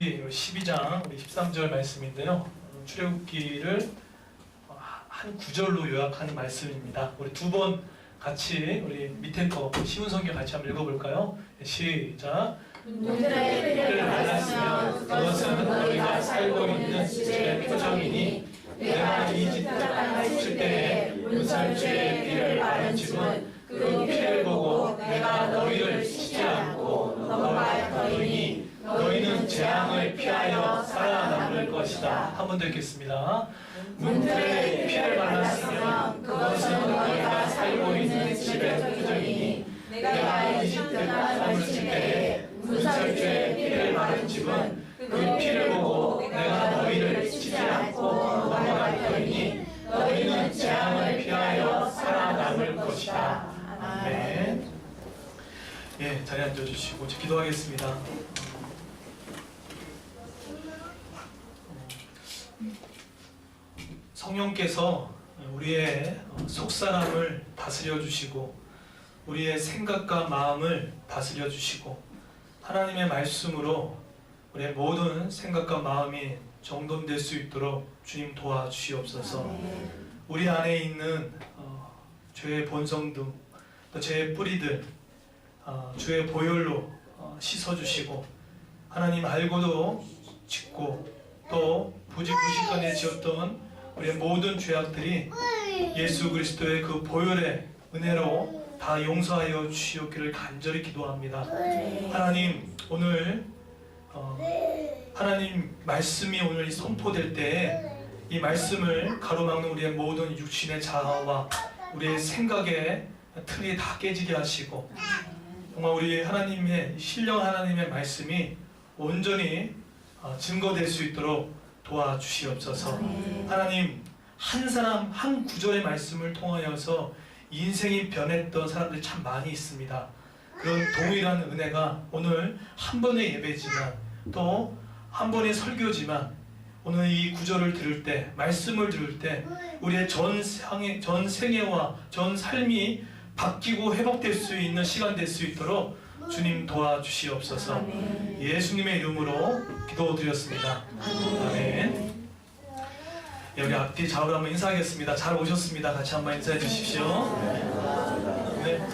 12장 우리 13절 말씀인데요. 출애굽기를 한 구절로 요약하는 말씀입니다. 우리 두 번 같이 우리 밑에 거 쉬운 성경 같이 한번 읽어볼까요? 시작. 문들의 피를 발랐으면 그것은 너희가 살고 있는 집의 표정이니 내가 이집트 땅을 칠 때에 문설주의 피를 바른 집은 그 피를 보고 내가 너희를 치지 않고 넘어갈 터이니 너희는 재앙을 피하여 살아남을 것이다. 한 번 더 읽겠습니다. 문들의 피를 발랐으면 그것은 너희가 살고 있는 집의 표정이니 내가 이집트 땅을 칠 때에 문설주의 피를 바른 집은 그 피를 보고 내가 너희를 치지 않고 넘어갈 터이니 너희는 재앙을 피하여 살아남을 것이다. 아멘. 예, 자리에 앉아주시고 기도하겠습니다. 성령께서 우리의 속사람을 다스려 주시고 우리의 생각과 마음을 다스려 주시고 하나님의 말씀으로 우리의 모든 생각과 마음이 정돈될 수 있도록 주님 도와주시옵소서. 우리 안에 있는 죄의 본성 등 또 죄의 뿌리들 주의 보혈로 씻어주시고 하나님 알고도 짓고 또 부지불식간에 지었던 우리의 모든 죄악들이 예수 그리스도의 그 보혈의 은혜로 다 용서하여 주시옵기를 간절히 기도합니다. 하나님 오늘 하나님 말씀이 오늘 선포될 때에 이 말씀을 가로막는 우리의 모든 육신의 자아와 우리의 생각의 틀이 다 깨지게 하시고 정말 우리 하나님의 신령 하나님의 말씀이 온전히 증거될 수 있도록 도와주시옵소서. 하나님 한 사람 한 구절의 말씀을 통하여서 인생이 변했던 사람들이 참 많이 있습니다. 그런 동일한 은혜가 오늘 한 번의 예배지만 또 한 번의 설교지만 오늘 이 구절을 들을 때 말씀을 들을 때 우리의 전 생애와 전 삶이 바뀌고 회복될 수 있는 시간 될 수 있도록 주님 도와주시옵소서. 예수님의 이름으로 기도드렸습니다. 아멘. 여기 앞뒤 좌우로 한번 인사하겠습니다. 잘 오셨습니다. 같이 한번 인사해 주십시오. 네.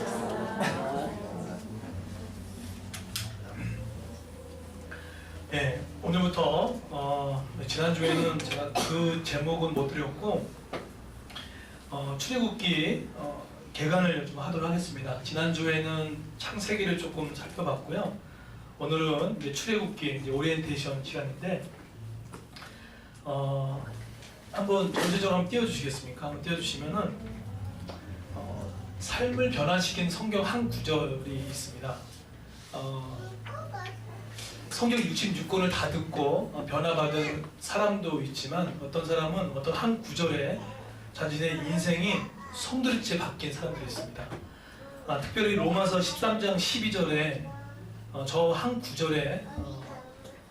네, 오늘부터 지난주에는 제가 그 제목은 못 드렸고 출애굽기 개관을 좀 하도록 하겠습니다. 지난주에는 창세기를 조금 살펴봤고요. 오늘은 이제 출애굽기 이제 오리엔테이션 시간인데 한번 전체적으로 한번 띄워주시겠습니까? 한번 띄워주시면은 삶을 변화시킨 성경 한 구절이 있습니다. 성경 66권을 다 듣고 변화받은 사람도 있지만 어떤 사람은 어떤 한 구절에 자신의 인생이 송두리째 바뀐 사람들이 있습니다. 특별히 로마서 13장 12절에 저 한 구절에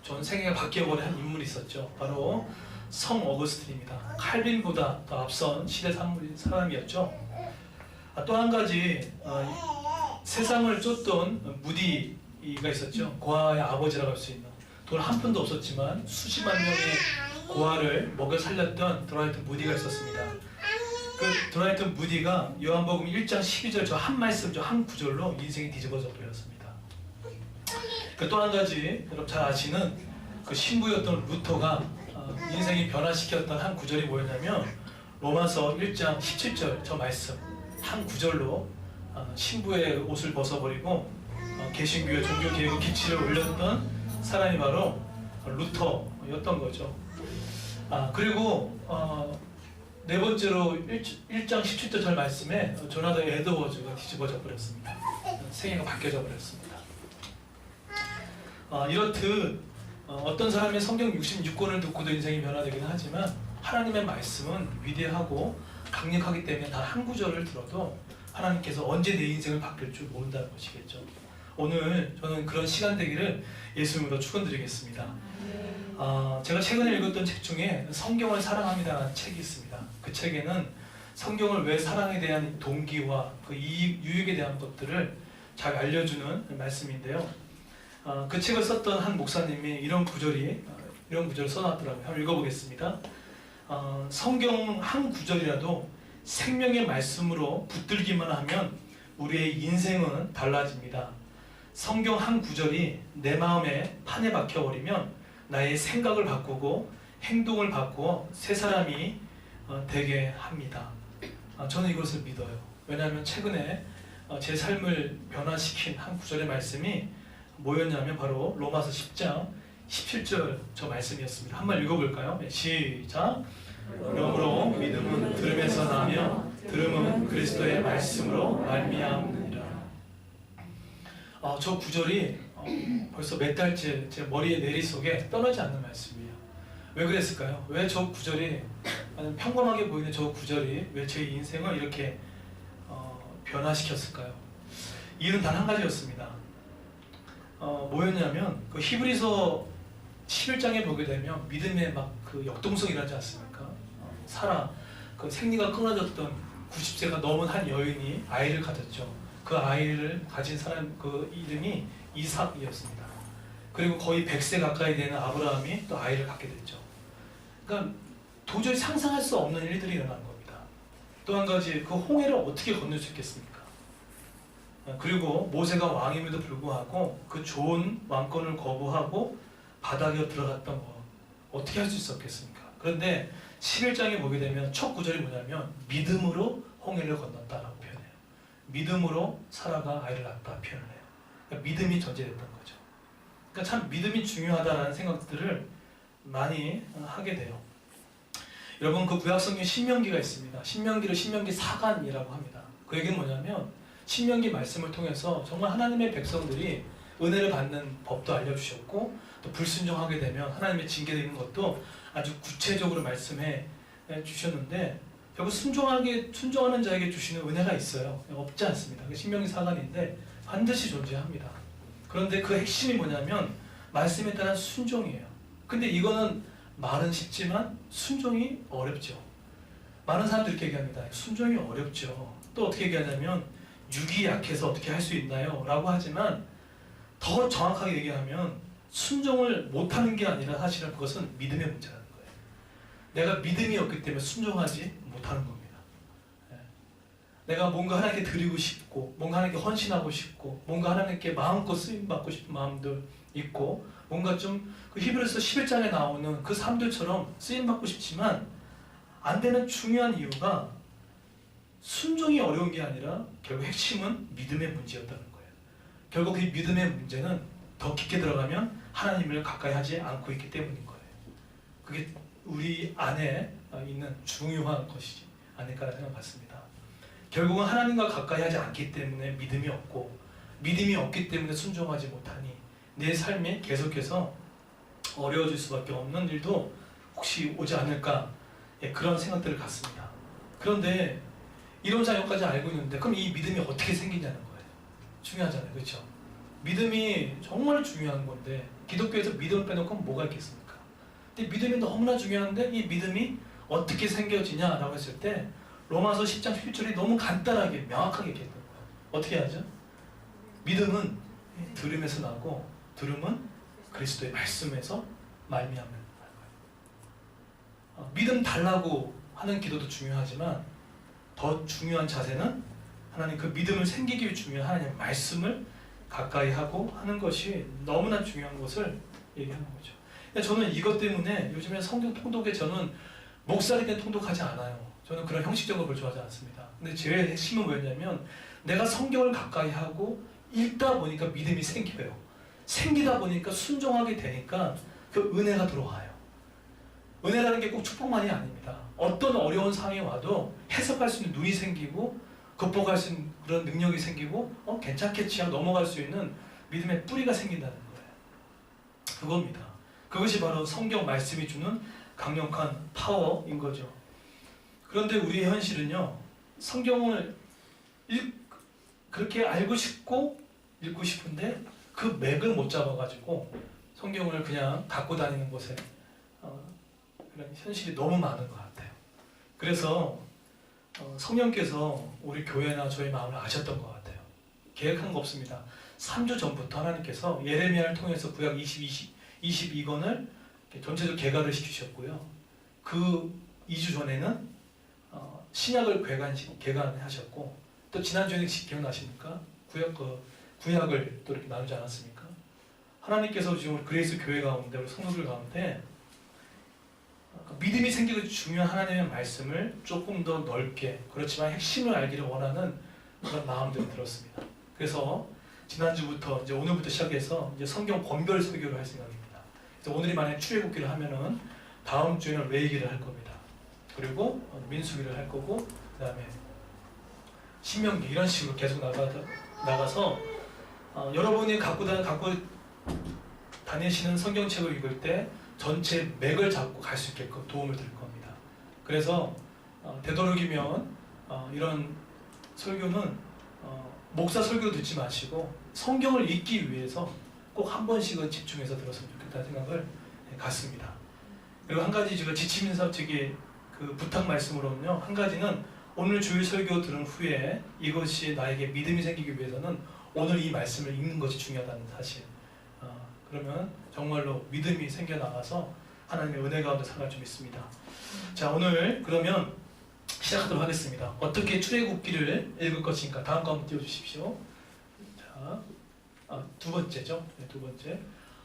전 생애가 바뀌어버린 한 인물이 있었죠. 바로 성 어거스틴입니다. 칼빈보다 더 앞선 시대 사람이었죠. 또 한 가지 세상을 쫓던 무디가 있었죠. 고아의 아버지라고 할 수 있는, 돈 한 푼도 없었지만 수십만 명의 고아를 먹여 살렸던 드라이튼 무디가 있었습니다. 그 드라이튼 무디가 요한복음 1장 12절 저 한 말씀, 저 한 구절로 인생이 뒤집어져 버렸습니다. 또 한 가지 여러분 잘 아시는 그 신부였던 루터가 인생이 변화시켰던 한 구절이 뭐였냐면 로마서 1장 17절 저 말씀 한 구절로 신부의 옷을 벗어버리고 개신교의 종교개혁의 기치를 올렸던 사람이 바로 루터였던 거죠. 그리고 네 번째로 1장 17절 절 말씀에 조나단 에드워즈가 뒤집어져 버렸습니다. 생애가 바뀌어져 버렸습니다. 이렇듯 어떤 사람의 성경 66권을 듣고도 인생이 변화되기는 하지만 하나님의 말씀은 위대하고 강력하기 때문에 단 한 구절을 들어도 하나님께서 언제 내 인생을 바뀔 줄 모른다는 것이겠죠. 오늘 저는 그런 시간 되기를 예수님으로 축원드리겠습니다. 제가 최근에 읽었던 책 중에 성경을 사랑합니다라는 책이 있습니다. 그 책에는 성경을 왜 사랑에 대한 동기와 그 유익에 대한 것들을 잘 알려주는 말씀인데요. 그 책을 썼던 한 목사님이 이런 구절을 써놨더라고요. 한번 읽어보겠습니다. 성경 한 구절이라도 생명의 말씀으로 붙들기만 하면 우리의 인생은 달라집니다. 성경 한 구절이 내 마음에 판에 박혀버리면 나의 생각을 바꾸고 행동을 바꾸어 새 사람이 되게 합니다. 저는 이것을 믿어요. 왜냐하면 최근에 제 삶을 변화시킨 한 구절의 말씀이 뭐였냐면 바로 로마서 10장 17절 저 말씀이었습니다. 한번 읽어볼까요? 시작! 그러므로 믿음은 들음에서 나며 들음은 그리스도의 말씀으로 말미암느니라. 저 구절이 벌써 몇 달째 제 머리의 내리속에 떠나지 않는 말씀이에요. 왜 그랬을까요? 왜 저 구절이, 평범하게 보이는 저 구절이 왜 제 인생을 이렇게 변화시켰을까요? 이유는 단 한 가지였습니다. 뭐였냐면 그 히브리서 11장에 보게 되면 믿음의 막 그 역동성이 일어나지 않습니까? 사라, 그 생리가 끊어졌던 90세가 넘은 한 여인이 아이를 가졌죠. 그 아이를 가진 사람 그 이름이 이삭이었습니다. 그리고 거의 100세 가까이 되는 아브라함이 또 아이를 갖게 됐죠. 그러니까 도저히 상상할 수 없는 일들이 일어난 겁니다. 또 한 가지, 그 홍해를 어떻게 건널 수 있겠습니까? 그리고 모세가 왕임에도 불구하고 그 좋은 왕권을 거부하고 바닥에 들어갔던 거 어떻게 할 수 있었겠습니까? 그런데 11장에 보게 되면 첫 구절이 뭐냐면 믿음으로 홍해를 건넜다라고 표현해요. 믿음으로 사라가 아이를 낳았다 표현을 해요. 그러니까 믿음이 전제됐던 거죠. 그러니까 참 믿음이 중요하다라는 생각들을 많이 하게 돼요. 여러분, 그 구약성경 신명기가 있습니다. 신명기를 신명기 사관이라고 합니다. 그 얘기는 뭐냐면 신명기 말씀을 통해서 정말 하나님의 백성들이 은혜를 받는 법도 알려주셨고 또 불순종하게 되면 하나님의 징계되는 것도 아주 구체적으로 말씀해 주셨는데 결국 순종하는 자에게 주시는 은혜가 있어요. 없지 않습니다. 신명기 사관인데 반드시 존재합니다. 그런데 그 핵심이 뭐냐면 말씀에 따른 순종이에요. 근데 이거는 말은 쉽지만 순종이 어렵죠. 많은 사람들이 이렇게 얘기합니다. 순종이 어렵죠. 또 어떻게 얘기하냐면 육이 약해서 어떻게 할 수 있나요? 라고 하지만 더 정확하게 얘기하면 순종을 못하는 게 아니라 사실은 그것은 믿음의 문제라는 거예요. 내가 믿음이 없기 때문에 순종하지 못하는 겁니다. 내가 뭔가 하나님께 드리고 싶고 뭔가 하나님께 헌신하고 싶고 뭔가 하나님께 마음껏 쓰임받고 싶은 마음도 있고 뭔가 좀 그 히브리서 11장에 나오는 그 사람들처럼 쓰임받고 싶지만 안 되는 중요한 이유가 순종이 어려운 게 아니라 결국 핵심은 믿음의 문제였다는 거예요. 결국 이 믿음의 문제는 더 깊게 들어가면 하나님을 가까이 하지 않고 있기 때문인 거예요. 그게 우리 안에 있는 중요한 것이지 않을까라는 생각 같습니다. 결국은 하나님과 가까이 하지 않기 때문에 믿음이 없고 믿음이 없기 때문에 순종하지 못하니 내 삶이 계속해서 어려워질 수밖에 없는 일도 혹시 오지 않을까, 그런 생각들을 갖습니다. 그런데 이런 사역까지 알고 있는데 그럼 이 믿음이 어떻게 생기냐는 거예요. 중요하잖아요. 그렇죠? 믿음이 정말 중요한 건데 기독교에서 믿음을 빼놓고 뭐가 있겠습니까? 근데 믿음이 너무나 중요한데 이 믿음이 어떻게 생겨지냐라고 했을 때 로마서 10장 11절이 너무 간단하게 명확하게 얘기했던 거예요. 어떻게 하죠? 믿음은 들음에서 나고 들음은 그리스도의 말씀에서 말미암는 거예요. 믿음 달라고 하는 기도도 중요하지만 더 중요한 자세는 하나님 그 믿음을 생기기 위해 중요한 하나님의 말씀을 가까이 하고 하는 것이 너무나 중요한 것을 얘기하는 거죠. 근데 저는 이것 때문에 요즘에 성경 통독에 저는 목살이 된 통독하지 않아요. 저는 그런 형식적으로 걸 좋아하지 않습니다. 근데 제일 핵심은 뭐였냐면 내가 성경을 가까이 하고 읽다 보니까 믿음이 생겨요. 생기다 보니까 순종하게 되니까 그 은혜가 들어와요. 은혜라는 게 꼭 축복만이 아닙니다. 어떤 어려운 상황이 와도 해석할 수 있는 눈이 생기고 극복할 수 있는 그런 능력이 생기고 괜찮겠지 하고 넘어갈 수 있는 믿음의 뿌리가 생긴다는 거예요. 그겁니다. 그것이 바로 성경 말씀이 주는 강력한 파워인 거죠. 그런데 우리의 현실은요, 성경을 그렇게 알고 싶고 읽고 싶은데 그 맥을 못 잡아가지고 성경을 그냥 갖고 다니는 곳에 그런 현실이 너무 많은 것 같아요. 그래서 성령께서 우리 교회나 저희 마음을 아셨던 것 같아요. 계획한 거 없습니다. 3주 전부터 하나님께서 예레미야를 통해서 구약 22권을 전체적으로 개괄을 시키셨고요. 그 2주 전에는 신약을 개관하셨고, 또 지난주에 기억나십니까? 구약을 또 이렇게 나누지 않았습니까? 하나님께서 지금 그레이스 교회 가운데, 우리 성도들 가운데 믿음이 생기고 중요한 하나님의 말씀을 조금 더 넓게, 그렇지만 핵심을 알기를 원하는 그런 마음들이 들었습니다. 그래서 지난주부터 이제 오늘부터 시작해서 이제 성경 권별 설교를 할 생각입니다. 그래서 오늘이 만약에 출애굽기를 하면은 다음 주에는 레위기를 할 겁니다. 그리고 민수기를 할 거고, 그 다음에 신명기, 이런 식으로 계속 나가서 여러분이 갖고 다니시는 성경책을 읽을 때 전체 맥을 잡고 갈 수 있게끔 도움을 드릴 겁니다. 그래서 되도록이면 이런 설교는 목사 설교로 듣지 마시고 성경을 읽기 위해서 꼭 한 번씩은 집중해서 들었으면 좋겠다는 생각을 갖습니다. 그리고 한 가지 제가 지침인사 측의 그 부탁 말씀으로는요, 한 가지는 오늘 주일 설교 들은 후에 이것이 나에게 믿음이 생기기 위해서는 오늘 이 말씀을 읽는 것이 중요하다는 사실. 그러면 정말로 믿음이 생겨나가서 하나님의 은혜 가운데 살아갈 줄 믿습니다. 자, 오늘 그러면 시작하도록 하겠습니다. 어떻게 출애굽기를 읽을 것인가, 다음 거 한번 띄워주십시오. 자, 두 번째죠. 네, 두 번째.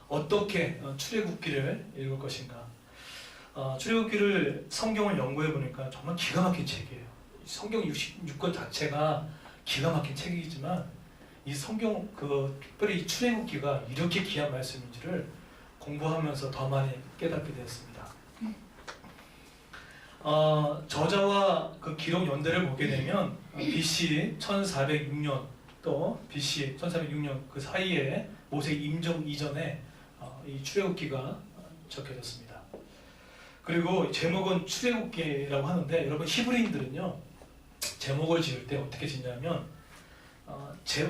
어떻게 출애굽기를 읽을 것인가. 출애굽기를 성경을 연구해 보니까 정말 기가 막힌 책이에요. 성경 66권 자체가 기가 막힌 책이지만 이 성경 특별히 이 출애굽기가 이렇게 귀한 말씀인지를 공부하면서 더 많이 깨닫게 되었습니다. 저자와 그 기록 연대를 보게 되면 BC 1406년 또 BC 1406년 그 사이에 모세 임종 이전에 이 출애굽기가 적혀졌습니다. 그리고 제목은 출애굽기라고 하는데, 여러분 히브리인들은요 제목을 지을 때 어떻게 짓냐면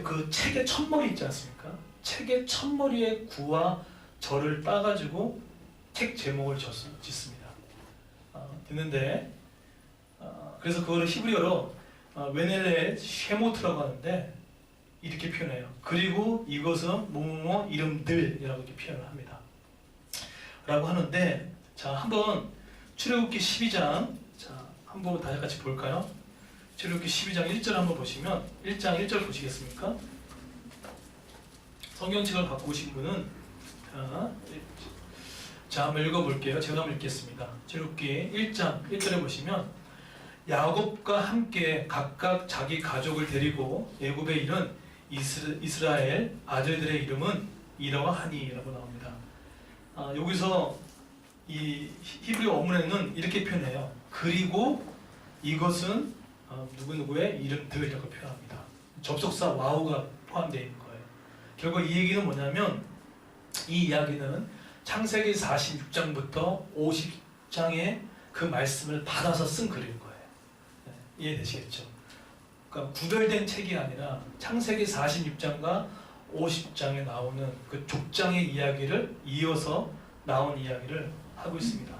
그 책의 첫머리 있지 않습니까? 책의 첫머리에 구와 절을 따가지고 책 제목을 짓습니다. 듣는데 그래서 그거를 히브리어로 웨넬레 쉐모트라고 하는데 이렇게 표현해요. 그리고 이것은 뭐뭐 이름들이라고 이렇게 표현을 합니다. 라고 하는데, 자, 한번 출애굽기 12장, 자, 한번 다시 같이 볼까요? 출애굽기 12장 1절 한번 보시면, 1장 1절 보시겠습니까? 성경책을 갖고 오신 분은 자, 한번 읽어볼게요. 제가 한번 읽겠습니다. 출애굽기 1장 1절에 보시면, 야곱과 함께 각각 자기 가족을 데리고 애굽에 이른 이스라엘 아들들의 이름은 이러하니 라고 나옵니다. 여기서 이 히브리 어문에는 이렇게 표현해요. 그리고 이것은 누구누구의 이름들이라고 표현합니다. 접속사 와우가 포함되어 있는 거예요. 결국 이 얘기는 뭐냐면, 이 이야기는 창세기 46장부터 50장의 그 말씀을 받아서 쓴 글인 거예요. 네, 이해되시겠죠? 그러니까 구별된 책이 아니라 창세기 46장과 50장에 나오는 그 족장의 이야기를 이어서 나온 이야기를 하고 있습니다.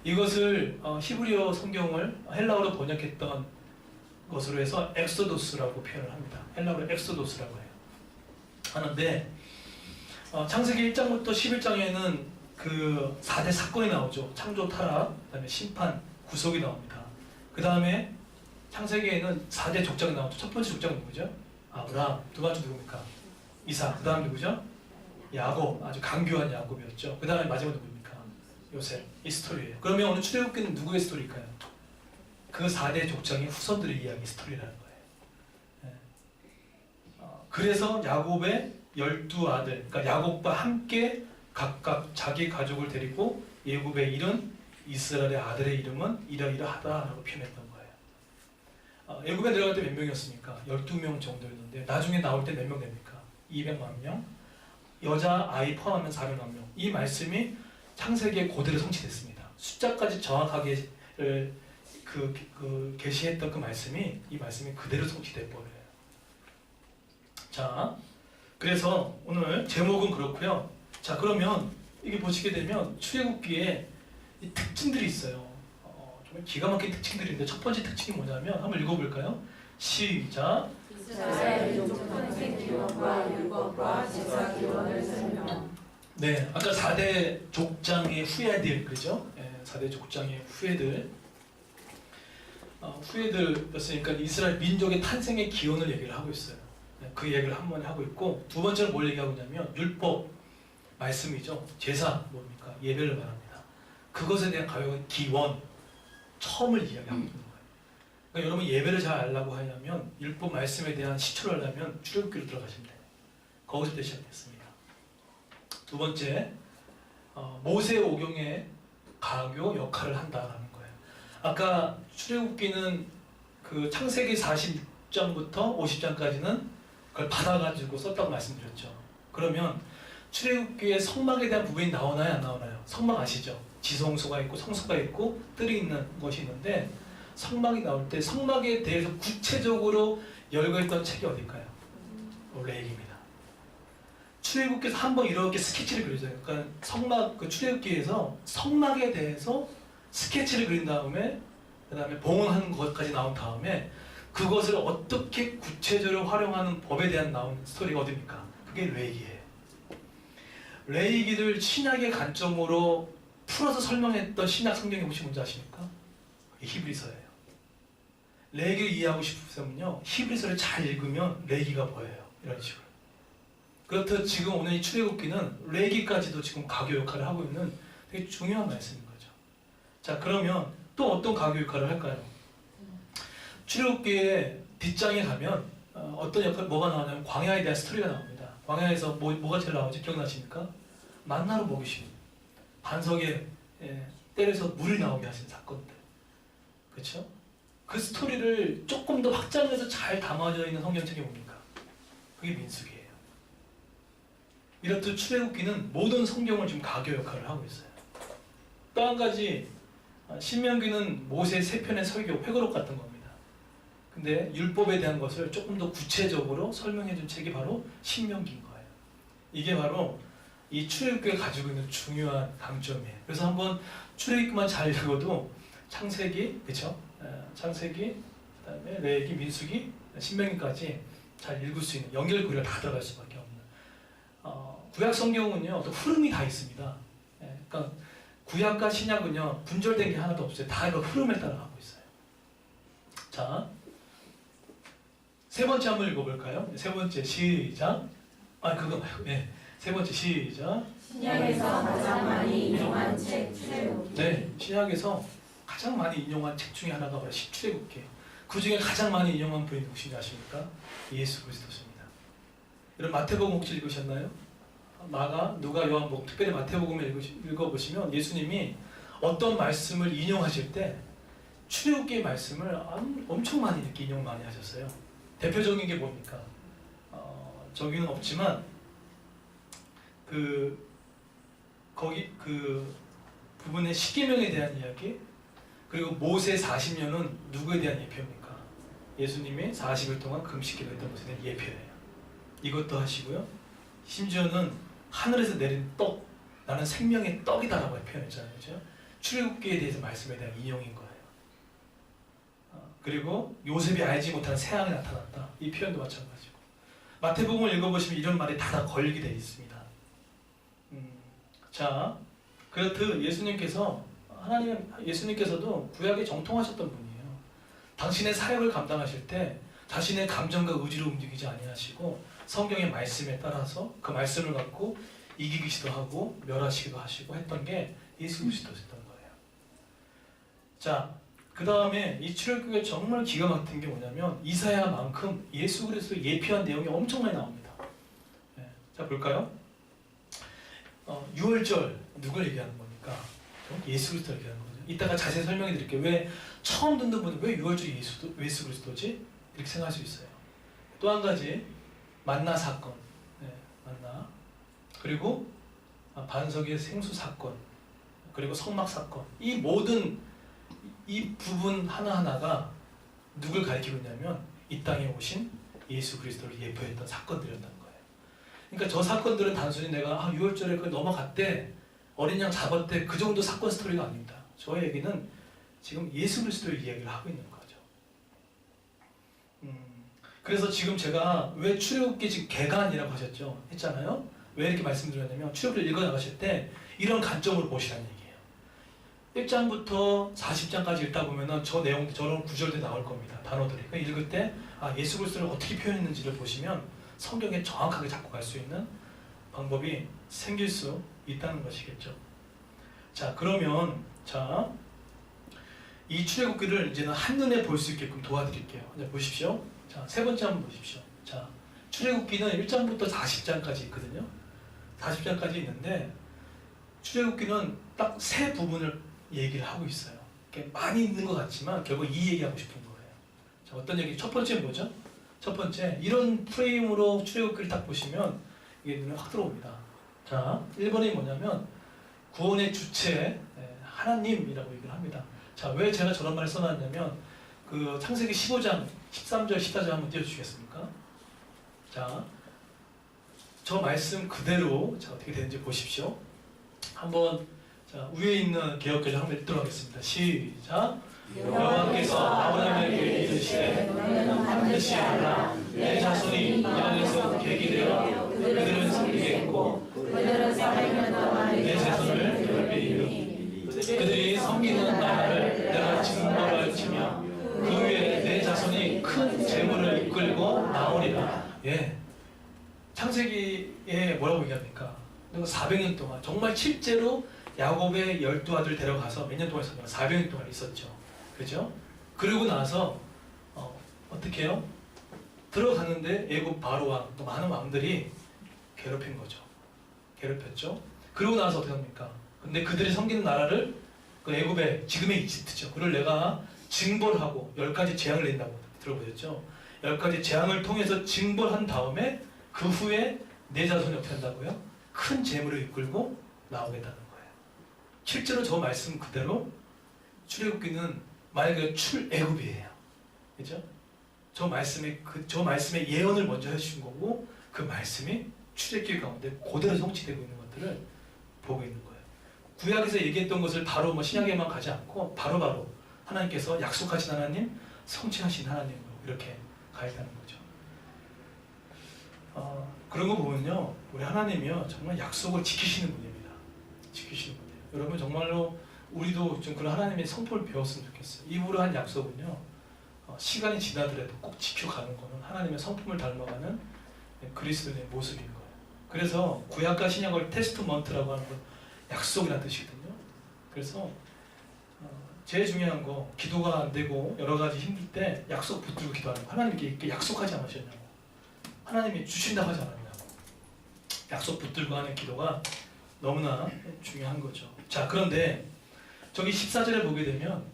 이것을 히브리어 성경을 헬라어로 번역했던 것으로 해서 엑소도스라고 표현을 합니다. 헬라어로 엑소도스라고 해요. 하는데 창세기 1장부터 11장에는 그 4대 사건이 나오죠. 창조, 타락, 그 다음에 심판, 구속이 나옵니다. 그 다음에 창세기에는 4대 족장이 나오죠. 첫 번째 족장은 누구죠? 아브라함. 두 번째 누굽니까? 이삭. 그 다음 누구죠? 야곱. 아주 강교한 야곱이었죠. 그 다음에 마지막 누구입니까? 요셉. 이 스토리예요. 그러면 오늘 출애굽기는 누구의 스토리일까요? 그 4대 족장의 후손들의 이야기 스토리라는 거예요. 네. 그래서 야곱의 12아들, 그러니까 야곱과 함께 각각 자기 가족을 데리고 애굽에 이른 이스라엘의 아들의 이름은 이러이러하다라고 표현했던 거예요. 애굽에 들어갈 때 몇 명이었습니까? 12명 정도였는데 나중에 나올 때 몇 명 됩니까? 200만 명, 여자 아이 포함하면 400만 명. 이 말씀이 창세기에 그대로 성취됐습니다. 숫자까지 정확하게 계시했던 그 말씀이, 이 말씀이 그대로 성취돼 버려요. 자, 그래서 오늘 제목은 그렇고요. 자, 그러면 이게 보시게 되면 출애굽기에 이 특징들이 있어요. 정말 기가 막힌 특징들인데, 첫 번째 특징이 뭐냐면 한번 읽어볼까요? 시작. 제사의 종통생 기원과 율법과 제사 기원을 설명. 네, 아까 4대 족장의 후예들, 그죠? 4대 족장의 후예들. 후예들이었으니까 이스라엘 민족의 탄생의 기원을 얘기를 하고 있어요. 그 얘기를 한 번에 하고 있고, 두 번째로 뭘 얘기하고 있냐면 율법 말씀이죠. 제사 뭡니까? 예배를 말합니다. 그것에 대한 가요의 기원, 처음을 이야기하고 있는 거예요. 그러니까 여러분 예배를 잘 알려고 하려면 율법 말씀에 대한 시초를 하려면 출애굽기로 들어가시면 돼요. 거기서부터 시작됐습니다. 두 번째, 모세 오경의 가교 역할을 한다라는 거예요. 아까 출애굽기는 그 창세기 40장부터 50장까지는 그걸 받아가지고 썼다고 말씀드렸죠. 그러면 출애굽기에 성막에 대한 부분이 나오나요, 안 나오나요? 성막 아시죠? 지성소가 있고 성소가 있고 뜰이 있는 것이 있는데, 성막이 나올 때 성막에 대해서 구체적으로 열거했던 책이 어딜까요? 레위기입니다. 출애굽기에서 한번 이렇게 스케치를 그려줘요. 그러니까 성막, 그 출애굽기에서 성막에 대해서 스케치를 그린 다음에, 그 다음에 봉헌하는 것까지 나온 다음에 그것을 어떻게 구체적으로 활용하는 법에 대한 나온 스토리가 어딥니까? 그게 레위기예요. 레위기를 신약의 관점으로 풀어서 설명했던 신약 성경이 혹시 뭔지 아십니까? 히브리서예요. 레위기를 이해하고 싶으면요, 히브리서를 잘 읽으면 레위기가 보여요. 이런 식으로. 그렇듯 지금 오늘 이 출애굽기는 레위기까지도 지금 가교 역할을 하고 있는 되게 중요한 말씀인 거죠. 자, 그러면 또 어떤 가교 역할을 할까요? 출애굽기의 뒷장에 가면 어떤 역할, 뭐가 나오냐면 광야에 대한 스토리가 나옵니다. 광야에서 뭐가 제일 나오지? 기억나십니까? 만나로 먹이시고 반석에 때려서 물이 나오게 하신 사건들. 그렇죠? 그 스토리를 조금 더 확장해서 잘 담아져 있는 성경책이 뭡니까? 그게 민수기예요. 이렇듯 출애굽기는 모든 성경을 지금 가교 역할을 하고 있어요. 또 한 가지, 신명기는 모세 세 편의 설교, 회고록 같은 겁니다. 근데 율법에 대한 것을 조금 더 구체적으로 설명해 준 책이 바로 신명기인 거예요. 이게 바로 이 출애굽기가 가지고 있는 중요한 강점이에요. 그래서 한번 출애굽기만 잘 읽어도 창세기, 그렇죠? 창세기, 그다음에 레위기, 민수기, 신명기까지 잘 읽을 수 있는, 연결고리가 다 들어갈 수밖에 없는. 구약 성경은요, 어떤 흐름이 다 있습니다. 그러니까 구약과 신약은요, 분절된 게 하나도 없어요. 다 그 흐름에 따라가고 있어요. 자, 세 번째 한번 읽어볼까요? 세 번째 시작. 그거 말고, 세 번째 시작. 신약에서 가장 많이 인용한 책 출애굽기. 네, 신약에서 가장 많이 인용한 책 중에 하나가 바로 출애굽기. 그 중에 가장 많이 인용한 분이 누구신지 아십니까? 예수 그리스도십니다. 여러분 마태복음 혹시 읽으셨나요? 마가, 누가, 요한복음, 특별히 마태복음을 읽어보시면 예수님이 어떤 말씀을 인용하실 때 출애굽기의 말씀을 엄청 많이 이렇게 인용 많이 하셨어요. 대표적인 게 뭡니까? 저기는 없지만 거기 그 부분의 십계명에 대한 이야기, 그리고 모세 40년은 누구에 대한 예표입니까? 예수님이 40일 동안 금식기도 했던 것에 대한 예표예요. 이것도 하시고요. 심지어는 하늘에서 내린 떡, 나는 생명의 떡이다라고 표현했잖아요. 그렇죠? 출애굽기에 대해서 말씀에 대한 인용인 거예요. 그리고 요셉이 알지 못한 새앙이 나타났다. 이 표현도 마찬가지고. 마태복음을 읽어보시면 이런 말이 다 걸리게 되어 있습니다. 자, 그렇듯 예수님께서도 구약에 정통하셨던 분이에요. 당신의 사역을 감당하실 때 자신의 감정과 의지로 움직이지 아니하시고 성경의 말씀에 따라서 그 말씀을 갖고 이기기도 하고 멸하시기도 하시고 했던 게 예수 그리스도였던 거예요. 자, 그 다음에 이 출애굽기가 정말 기가 막힌 게 뭐냐면 이사야만큼 예수 그리스도를 예표한 내용이 엄청 많이 나옵니다. 자, 볼까요? 6월절 누굴 얘기하는 겁니까? 예수 그리스도를 얘기하는 거죠. 이따가 자세히 설명해 드릴게요. 왜 처음 듣는 분은 왜 6월절이 예수 그리스도지? 이렇게 생각할 수 있어요. 또 한 가지, 만나 사건, 만나, 그리고 반석의 생수 사건, 그리고 성막 사건, 이 모든 이 부분 하나하나가 누굴 가리키고 있냐면 이 땅에 오신 예수 그리스도를 예표했던 사건들이었던 거예요. 그러니까 저 사건들은 단순히 내가 6월절에 그걸 넘어갔대, 어린 양 잡았대, 그 정도 사건 스토리가 아닙니다. 저 얘기는 지금 예수 그리스도의 이야기를 하고 있는 거죠. 그래서 지금 제가 왜 출애굽기 지금 개간이라고 하셨죠? 했잖아요. 왜 이렇게 말씀드렸냐면 출애굽기를 읽어 나가실 때 이런 관점으로 보시라는 얘기예요. 1장부터 40장까지 읽다 보면은 저 내용, 저런 구절들이 나올 겁니다. 단어들이. 그러니까 읽을 때 예수 그리스도를 어떻게 표현했는지를 보시면 성경에 정확하게 잡고 갈 수 있는 방법이 생길 수 있다는 것이겠죠. 자, 그러면 이 출애굽기를 이제는 한눈에 볼 수 있게끔 도와드릴게요. 이제 보십시오. 자, 세 번째 한번 보십시오. 자, 출애굽기는 1장부터 40장까지 있거든요. 40장까지 있는데 출애굽기는 딱 세 부분을 얘기를 하고 있어요. 많이 있는 것 같지만 결국 이 얘기하고 싶은 거예요. 자, 어떤 얘기? 첫 번째 뭐죠? 첫 번째, 이런 프레임으로 출애굽기를 딱 보시면 이게 눈에 확 들어옵니다. 자, 1번이 뭐냐면 구원의 주체 하나님이라고 얘기를 합니다. 자, 왜 제가 저런 말을 써놨냐면 그 창세기 15장 13절 14절 한번 띄워주시겠습니까? 자, 저 말씀 그대로 자, 어떻게 되는지 보십시오. 한번 자, 위에 있는 개역개정 한번 읽도록 하겠습니다. 시작. 여호와께서 아브라함에게 이르시되 너는 반드시 알라 내 자손이 이 안에서 객이되어 그들은 섬기겠고 그들은 400년 동안 내 자손을 괴롭히리니 그들이 섬기는 나라를 내가 징벌할 치며 그 위에 내 자손이 큰 재물을 이끌고 나오리라. 예. 창세기에 뭐라고 얘기합니까? 400년 동안 정말 실제로 야곱의 12아들 데려가서 몇 년 동안 있었나요? 400년 동안 있었죠. 그죠? 그러고 나서 어떻게 해요? 들어갔는데 애굽 바로 왕, 또 많은 왕들이 괴롭힌 거죠. 괴롭혔죠. 그러고 나서 어떻게 합니까? 근데 그들이 섬기는 나라를 그 애굽의 지금의 이집트죠. 그걸 내가 징벌하고 10가지 재앙을 낸다고 들어보셨죠? 10가지 재앙을 통해서 징벌한 다음에 그 후에 내 자손이 어떻게 한다고요? 큰 재물을 이끌고 나오겠다는 거예요. 실제로 저 말씀 그대로 출애굽기는 말 그대로 출애굽이에요. 그죠? 저 말씀의 예언을 먼저 해주신 거고 그 말씀이 출애굽기 가운데 그대로 성취되고 있는 것들을 보고 있는 거예요. 구약에서 얘기했던 것을 바로 신약에만 가지 않고 바로바로 하나님께서 약속하신 하나님, 성취하신 하나님으로 이렇게 가야하는 거죠. 그런 거 보면요, 우리 하나님이요 정말 약속을 지키시는 분입니다. 지키시는 분이에요. 여러분 정말로 우리도 좀 그런 하나님의 성품을 배웠으면 좋겠어요. 입으로 한 약속은요, 시간이 지나더라도 꼭 지켜가는 거는 하나님의 성품을 닮아가는 그리스도의 모습인 거예요. 그래서 구약과 신약을 테스트먼트라고 하는 건 약속이라는 뜻이거든요. 그래서 제일 중요한 거, 기도가 안 되고 여러 가지 힘들 때 약속 붙들고 기도하는 거. 하나님께 이렇게 약속하지 않으셨냐고. 하나님이 주신다고 하지 않았냐고. 약속 붙들고 하는 기도가 너무나 중요한 거죠. 자, 그런데 저기 14절에 보게 되면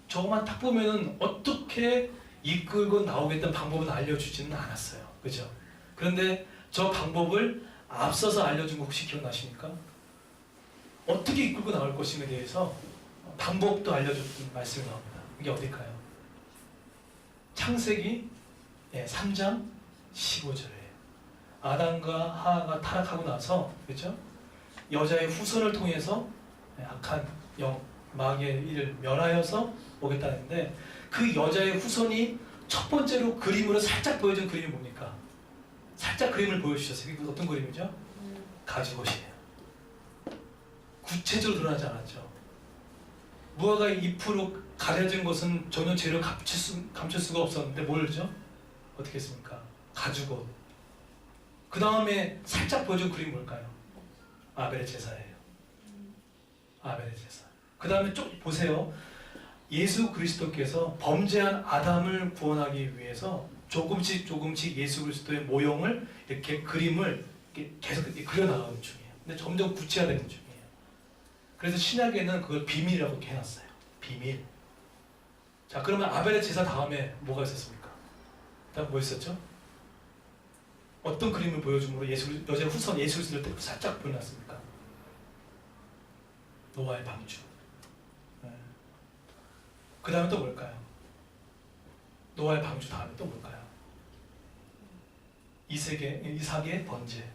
저것만 딱 보면은 어떻게 이끌고 나오겠다는 방법은 알려주지는 않았어요. 그죠? 그런데 저 방법을 앞서서 알려준 거 혹시 기억나십니까? 어떻게 이끌고 나올 것인가에 대해서 방법도 알려줬던 말씀이 나옵니다. 이게 어딜까요? 창세기 3장 15절이에요. 아담과 하하가 타락하고 나서, 그렇죠? 여자의 후손을 통해서 악한 영, 마귀의 일을 멸하여서 오겠다는데 그 여자의 후손이 첫 번째로 그림으로 살짝 보여준 그림이 뭡니까? 살짝 그림을 보여주셨어요. 이게 어떤 그림이죠? 가죽옷이에요. 구체적으로 드러나지 않았죠. 무화과 잎으로 가려진 것은 전혀 죄를 감출 수가 없었는데 뭘죠? 어떻게 했습니까? 가죽옷. 그 다음에 살짝 보여준 그림이 뭘까요? 아벨의 제사예요. 아벨의 제사. 그 다음에 쭉 보세요. 예수 그리스도께서 범죄한 아담을 구원하기 위해서 조금씩 예수 그리스도의 모형을 이렇게 그림을 이렇게 계속 그려나가는 중이에요. 근데 점점 구체화되는 중이에요. 그래서 신약에는 그걸 비밀이라고 이렇게 해놨어요. 비밀. 자, 그러면 아벨의 제사 다음에 뭐가 있었습니까? 다음 뭐 있었죠? 어떤 그림을 보여줌으로 여자의 후손 예수 그리스도를 살짝 보여놨습니까? 노아의 방주. 그 다음에 또 뭘까요? 노아의 방주 다음에 또 뭘까요? 이삭의 번제.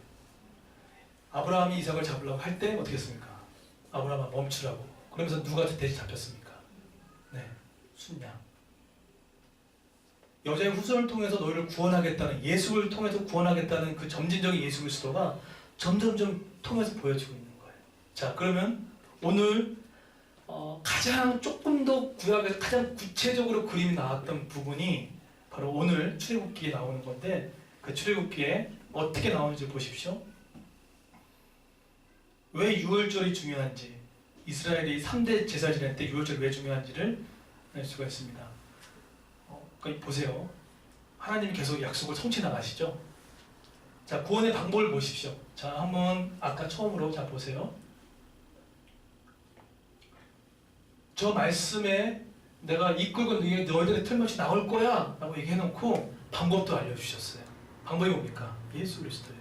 아브라함이 이삭을 잡으려고 할 때 어떻게 했습니까? 아브라함아 멈추라고. 그러면서 누가 대신 잡혔습니까? 네, 순양. 여자의 후손을 통해서 너희를 구원하겠다는, 예수를 통해서 구원하겠다는 그 점진적인 예수 그리스도가 점점점 통해서 보여지고 있는 거예요. 자, 그러면 오늘 가장 조금 더 구약에서 가장 구체적으로 그림이 나왔던 부분이 바로 오늘 출애굽기에 나오는 건데, 그 출애굽기에 어떻게 나오는지 보십시오. 왜 유월절이 중요한지, 이스라엘이 3대 제사 지낼 때 유월절이 왜 중요한지를 알 수가 있습니다. 그러니까 보세요. 하나님이 계속 약속을 성취 나가시죠. 자, 구원의 방법을 보십시오. 자, 한번 아까 처음으로 자 보세요. 저 말씀에 내가 이끌고 너희들의 틀림없이 나올 거야 라고 얘기해놓고 방법도 알려주셨어요. 방법이 뭡니까? 예수 그리스도예요.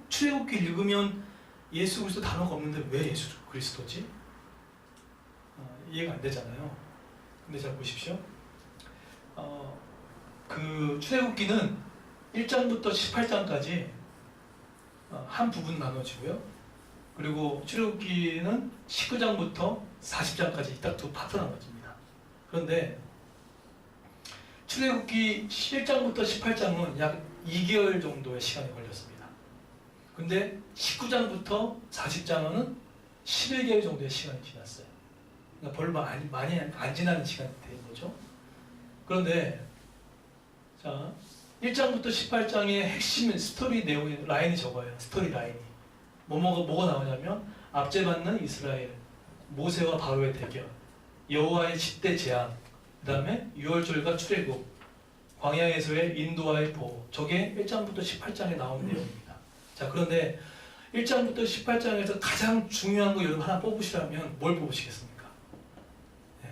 출애굽기 읽으면 예수 그리스도 단어가 없는데 왜 예수 그리스도지? 이해가 안 되잖아요. 근데 잘 보십시오. 그 출애굽기는 1장부터 18장까지 한 부분 나눠지고요. 그리고 출애굽기는 19장부터 40장까지 딱 두 파트 나눠집니다. 그런데 출애굽기 1장부터 18장은 약 2개월 정도의 시간이 걸렸습니다. 근데 19장부터 40장은 11개월 정도의 시간이 지났어요. 그러니까 별로 많이 안 지나는 시간이 된 거죠. 그런데 자, 1장부터 18장의 핵심 스토리 내용이 라인이 적어요. 스토리 라인이. 뭐가 나오냐면 압제받는 이스라엘, 모세와 바로의 대결, 여호와의 10대 재앙, 그 다음에 유월절과 출애굽, 광야에서의 인도와의 보호. 저게 1장부터 18장에 나온 내용입니다. 자, 그런데 1장부터 18장에서 가장 중요한 거 여러분 하나 뽑으시라면 뭘 뽑으시겠습니까? 네.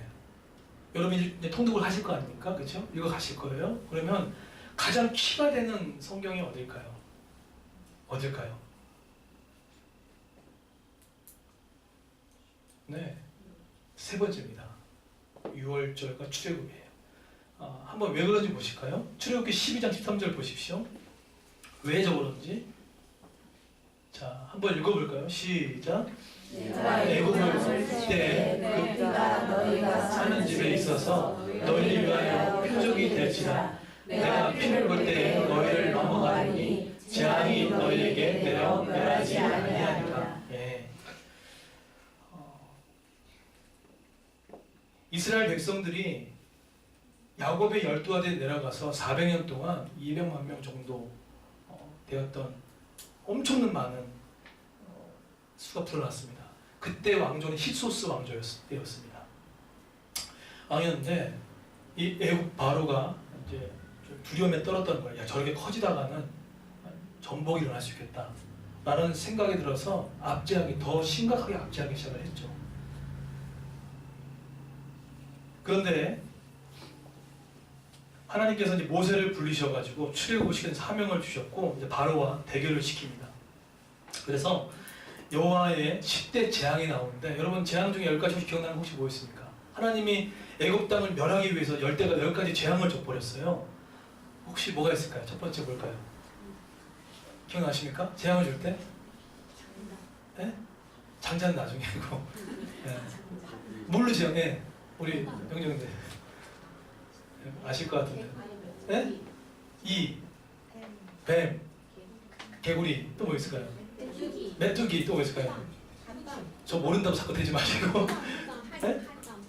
여러분이 이제 통독을 하실 거 아닙니까? 그렇죠? 이거 가실 거예요. 그러면 가장 키가 되는 성경이 어딜까요? 어딜까요? 네, 세 번째입니다. 유월절과 출애굽이에요. 한번 왜 그런지 보실까요? 출애굽기 12장 13절 보십시오. 왜 저러는지. 자, 한번 읽어볼까요? 시작. 내가 애굽을 볼 때 그가 너희가 사는 집에 있어서 너희를 위하여 표적이 될지라. 내가 피를 볼 때 너희를 넘어가리니 재앙이 너희에게 내려 멸하지 아니하리라. 예. 이스라엘 백성들이 야곱의 12아들이 내려가서 400년 동안 200만 명 정도 되었던 엄청난 많은 수가 불어났습니다. 그때 왕조는 hit소스 왕조였습니다. 왕이었는데 이 애국 바로가 이제 좀 두려움에 떨었던 거예요. 야, 저렇게 커지다가는 전복이 일어날 수 있겠다 라는 생각이 들어서 더 심각하게 압제하기 시작을 했죠. 그런데 하나님께서 이제 모세를 불리셔가지고 출애굽시키는 사명을 주셨고 이제 바로와 대결을 시킵니다. 그래서 여호와의 10대 재앙이 나오는데, 여러분 재앙 중에 10가지 혹시 기억나는 거 혹시 뭐 있습니까? 하나님이 애굽 땅을 멸하기 위해서 10가지 재앙을 줘버렸어요. 혹시 뭐가 있을까요? 첫 번째 뭘까요? 기억나십니까? 재앙을 줄 때? 네? 장자는 나중이고. 네. 뭘로 재앙해? 우리 병정대 아실 것 같은데. 네? 뱀, 개구리, 또 뭐 있을까요? 메뚜기, 또 뭐 있을까요? 저 모른다고 자꾸 대지 마시고. 네?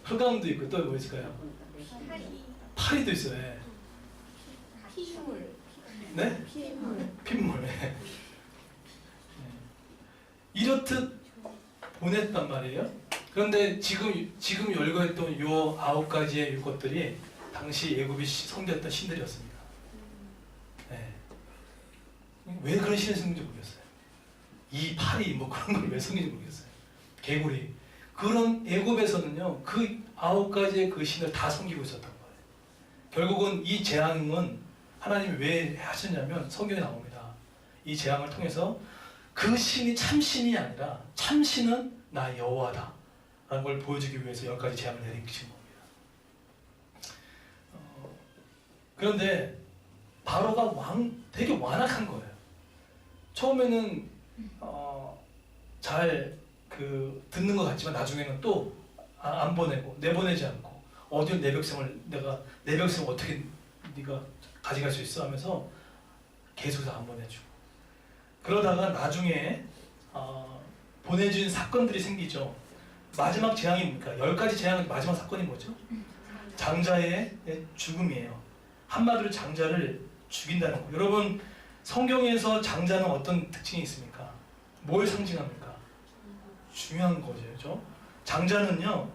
흑암도 있고, 또 뭐 있을까요? 파리도 있어요. 네? 네? 핏물. 네. 이렇듯 보냈단 말이에요. 그런데 지금 열거했던 요 9가지의 것들이 당시 애굽이 섬겼던 신들이었습니다. 네. 왜 그런 신을 섬긴지 모르겠어요. 이 파리 뭐 그런 걸 왜 섬긴지 모르겠어요. 개구리. 그런 애굽에서는요, 그 9가지의 그 신을 다 섬기고 있었던 거예요. 결국은 이 재앙은 하나님이 왜 하셨냐면 성경에 나옵니다. 이 재앙을 통해서 그 신이 참신이 아니라 참신은 나 여호와다 라는 걸 보여주기 위해서 10가지 재앙을 내리신 겁니다. 그런데 바로가 되게 완악한 거예요. 처음에는 잘 듣는 것 같지만 나중에는 또 안 보내고 내보내지 않고 어디 내 백성을 내 백성을 어떻게 네가 가져갈 수 있어 하면서 계속해서 안 보내주고 그러다가 나중에 보내준 사건들이 생기죠. 마지막 재앙이 뭡니까? 10가지 재앙의 마지막 사건이 뭐죠? 장자의 죽음이에요. 한마디로 장자를 죽인다는 거. 여러분 성경에서 장자는 어떤 특징이 있습니까? 뭘 상징합니까? 중요한 거죠. 그렇죠? 장자는요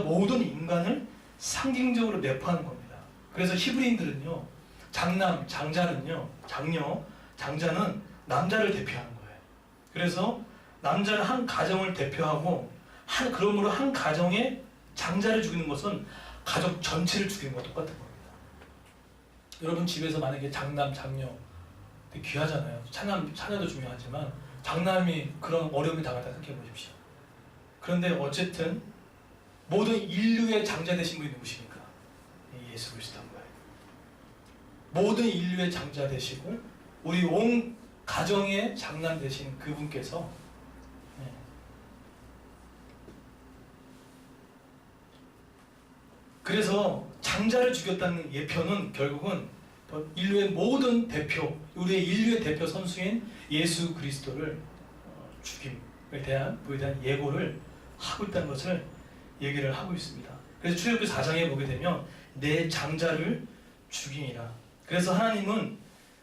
모든 인간을 상징적으로 내포하는 겁니다. 그래서 히브리인들은요 장자는요 장자는 남자를 대표하는 거예요. 그래서 남자는 한 가정을 대표하고 그러므로 한 가정의 장자를 죽이는 것은 가족 전체를 죽이는 것과 똑같은 겁니다. 여러분 집에서 만약에 장남, 장녀 되게 귀하잖아요. 차녀도 중요하지만 장남이 그런 어려움이 당하다 생각해 보십시오. 그런데 어쨌든 모든 인류의 장자 되신 분이 누구십니까? 예수 그리스도인 거예요. 모든 인류의 장자 되시고 우리 온 가정의 장남 되신 그분께서 그래서 장자를 죽였다는 예표는 결국은 인류의 모든 대표, 우리의 인류의 대표 선수인 예수 그리스도를 죽임에 대한 그에 대한 예고를 하고 있다는 것을 얘기를 하고 있습니다. 그래서 출애굽기 4장에 보게 되면 내 장자를 죽이니라. 그래서 하나님은